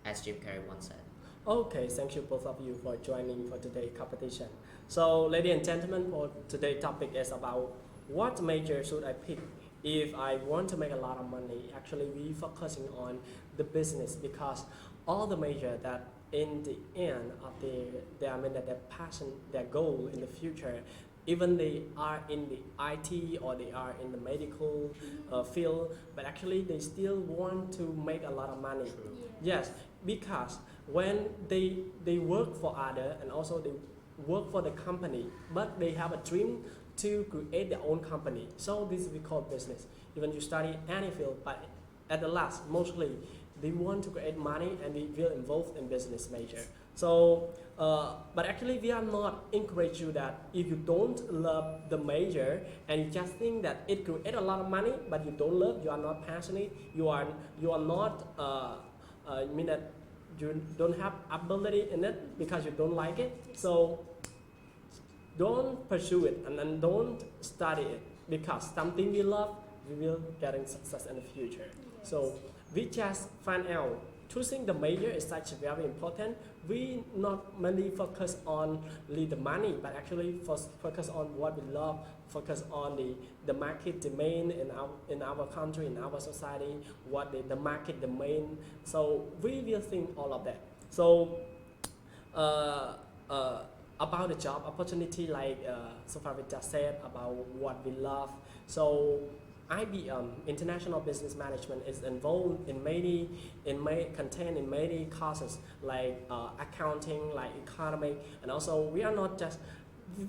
as Jim Carrey once said. Okay, thank you both of you for joining for today's competition. So, ladies and gentlemen, for today's topic is about what major should I pick if I want to make a lot of money. Actually, we focusing on the business, because all the major that in the end of their passion, their goal in the future, even they are in the IT or they are in the medical field, but actually they still want to make a lot of money. Yes, because when they work for other, and also they work for the company, but they have a dream to create their own company. So this is we call business. Even you study any field, but at the last, mostly they want to create money, and they feel involved in business major. So, but actually we are not encourage you that if you don't love the major and you just think that it create a lot of money, but you don't love, you are not passionate, you are not mean that you don't have ability in it because you don't like it, so don't pursue it and then don't study it, because something we love, we will getting success in the future. So we just find out choosing the major is such very important. We not mainly focus on the money, but actually focus on what we love, focus on the market demand in our country, in our society, what the market demand. So we will think all of that. So about the job opportunity, like SOPHEA just said about what we love. So IBM, International Business Management, is involved in contained in many courses like accounting, like economic, and also we are not just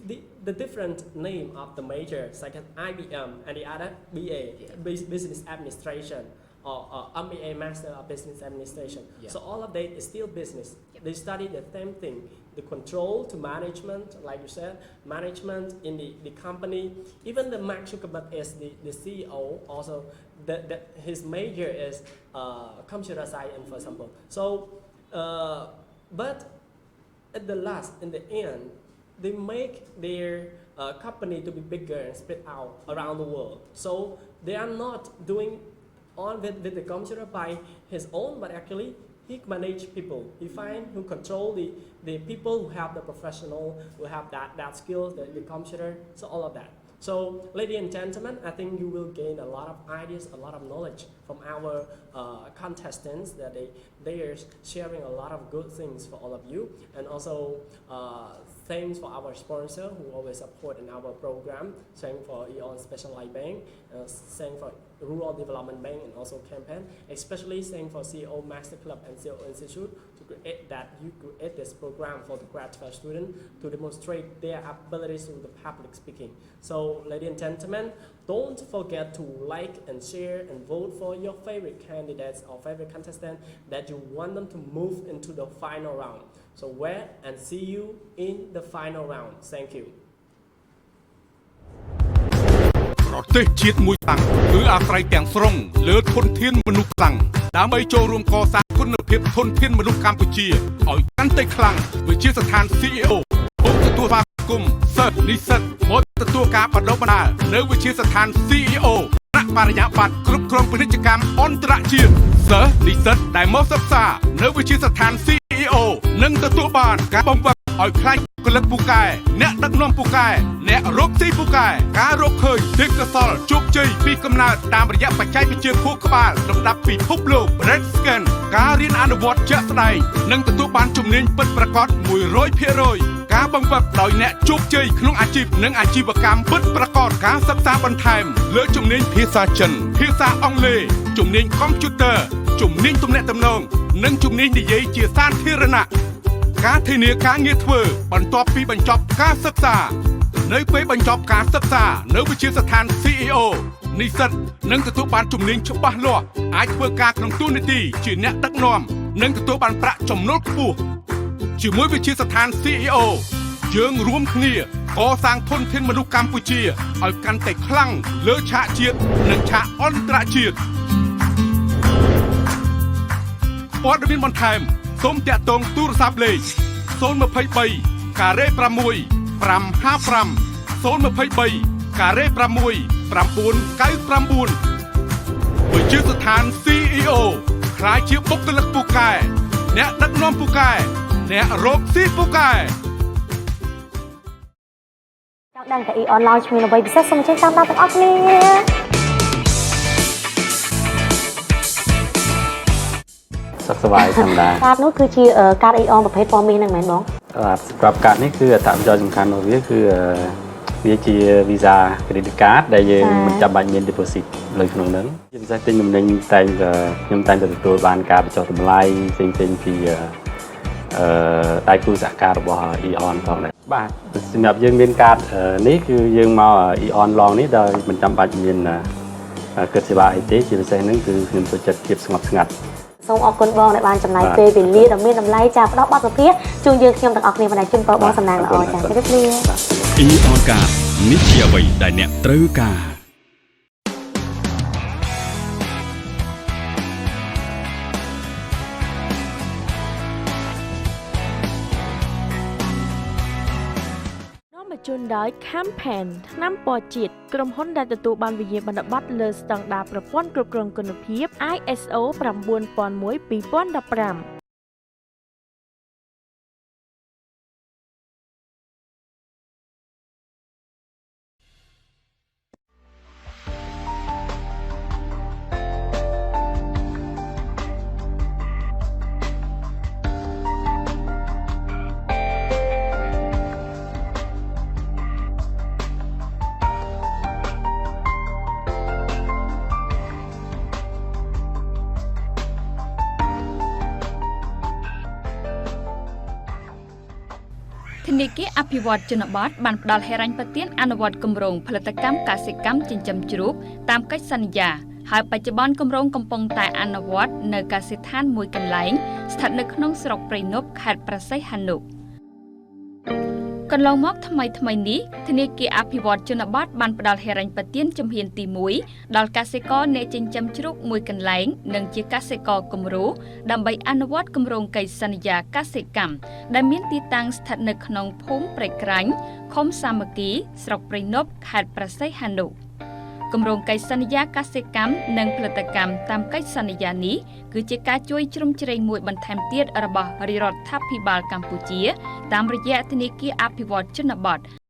the different name of the major, such as IBM and the other BA, Business Administration, or MBA, Master of Business Administration. Yeah. So all of that is still business. Yep. They study the same thing, the control to management, like you said, management in the company. Even the Mark Zuckerberg is the CEO, also his major is computer science, for example. So, but at the last, in the end, they make their company to be bigger and spread out around the world. So they are not doing on with the computer by his own, but actually he manage people. He find who control the people who have the professional, who have that skills, the computer, so all of that. So, ladies and gentlemen, I think you will gain a lot of ideas, a lot of knowledge from our contestants, that they are sharing a lot of good things for all of you. And also, thanks for our sponsor who always support in our program, thanks for E.ON Specialized Bank, thanks for Rural Development Bank, and also campaign, especially thanks for CEO Master Club and CEO Institute to create that you create this program for the graduate student to demonstrate their abilities through the public speaking. So, ladies and gentlemen, don't forget to like and share and vote for your favorite candidates or favorite contestant that you want them to move into the final round. So wait and see you in the final round. Thank you. ប្រទេសជាតិមួយខ្លាំងគឺអាស្រ័យទាំងស្រុងលើធនធានមនុស្សខ្លាំងដើម្បីចូលរួមកសាងគុណភាពធនធានមនុស្សកម្ពុជាឲ្យកាន់តែខ្លាំងវិជាស្ថាន CEO មកទទួលស្វាគមន៍សិស្សនិស្សិតមកទទួលការបណ្ដុះបណ្ដាលនៅវិជាស្ថាន CEO ប្រាក់បរិញ្ញាបត្រគ្រប់គ្រងពាណិជ្ជកម្មអន្តរជាតិសិស្សនិស្សិតដែលមកសិក្សានៅវិជាស្ថាន CEO នឹងទទួលបានការបង្វឹកឲ្យខ្លាចកលិតពូកែអ្នកដឹកនាំពូកែអ្នករកស៊ីពូកែការរកឃើញទេពកោសល្យជោគជ័យពីកំណើតតាមរយៈបច្ចេកវិទ្យាខួរក្បាលលំដាប់ពិភពលោក Red Scan ការរៀនអនុវត្តជាក់ស្ដែងនិងទទួលបានជំនាញពិតប្រាកដ 100% ការបង្វឹកដោយអ្នកជោគជ័យក្នុងអាជីពនិងអាជីវកម្មពិតប្រាកដការសិក្សាបន្ថែមលើជំនាញភាសាចិនភាសាអង់គ្លេសជំនាញកុំព្យូទ័រជំនាញទំនាក់ទំនងនិងជំនាញនិយាយជាសាធារណៈការធានាការងារធ្វើបន្ទាប់ពីបញ្ចប់ការសិក្សានៅពេលបញ្ចប់ការសិក្សានៅវិទ្យាស្ថាន CEO និស្សិតនឹងទទួលបានជំនាញច្បាស់លាស់អាចធ្វើការក្នុងតួនាទីជាអ្នកដឹកនាំនិងទទួលបានប្រាក់ចំណូលខ្ពស់ជាមួយវិទ្យាស្ថាន CEO យើងរួមគ្នាកសាងធនធានមនុស្សកម្ពុជាឲ្យកាន់តែខ្លាំងលើឆាកជាតិនិងឆាកអន្តរជាតិព័ត៌មានបន្ថែមសូមតាក់ទងទូរស័ព្ទលេខ023ការ៉េ6 555 023ការ៉េ6 999វិជាស្ថាន CEO ខ្លាយជាបុគ្គលិកពូកែអ្នកដឹកនាំពូកែអ្នករកស៊ីពូកែចង់ដឹងថា E.ON launch មានអ្វីពិសេសសូមអញ្ជើញតាមដានទាំងអស់គ្នាសុខសប្បាយធម្មតាកាតនោះគឺជាកាត E.ON ប្រភេទពណ៌មាសហ្នឹងមែនបងសម្រាប់កាតនេះគឺអត្ថប្រយោជន៍សំខាន់របស់វាគឺវាជា Visa Credit Card ដែលយើងមិនចាំបាច់មាន deposit លើក្នុងហ្នឹងជាពិសេសទិញទំនិញខ្ញុំតែងតែទទួលបានការបញ្ចុះតម្លៃផ្សេងៗពីដៃគូសហការរបស់ E.ON ផងដែរបាទសម្រាប់យើងមានកាតនេះគឺយើងមក E.ON ឡងនេះដោយមិនចាំបាច់មានគិតសេវាអីទេជាពិសេសហ្នឹងគឺខ្ញុំចូលចិត្តភាពស្ងប់ស្ងាត់សូមអរគុណបងដែលបានចំណាយពេលវេលាដ៏មានតម្លៃចាផ្ដល់បទសម្ភាសន៍ជូនយើងខ្ញុំទាំងអស់គ្នាបណ្ដាជូនបងសំណាងល្អចាជម្រាបលា E.ON កាតនេះជាអ្វីដែលអ្នកត្រូវការ ជូនដោយ campaign ថ្នាំពណ៌ជាតិក្រុមហ៊ុនដែលទទួលបានវិញ្ញាបនបត្រលើស្តង់ដារប្រព័ន្ធគ្រប់គ្រងគុណភាព ISO 9001:2015ធនាគារអភិវឌ្ឍជនបទបានផ្ដល់ហិរញ្ញប្បទានអនុវត្តគម្រោងផលិតកម្មកសិកម្មចិញ្ចឹមជ្រូកតាមកិច្ចសន្យាហើយបច្ចុប្បន្នគម្រោងកំពុងតែអនុវត្តនៅកសិដ្ឋានមួយកន្លែងស្ថិតនៅក្នុងស្រុកព្រៃនប់ខេត្តព្រះសីហនុកន្លងមកថ្មីនេះធនាគារអភិវឌ្ឍជនបទបានផ្ដល់ហិរញ្ញប្បទានជំហានទី1ដល់កសិករអ្នកចិញ្ចឹមជ្រូកមួយកន្លែងនិងជាកសិករគំរូដើម្បីអនុវត្តគម្រោងកិច្ចសន្យាកសិកម្មដែលមានទីតាំងស្ថិតនៅក្នុងភូមិព្រៃក្រាញ់ឃុំសាមគ្គីស្រុកព្រៃនប់ខេត្តព្រះសីហនុគម្រោងកិច្ចសន្យាកសិកម្មនិងផលិតកម្មតាមកិច្ចសន្យានេះគឺជាការជួយជ្រោមជ្រែងមួយបន្ថែមទៀតរបស់រាជរដ្ឋាភិបាលកម្ពុជាតាមរយៈធនាគារអភិវឌ្ឍជនបទ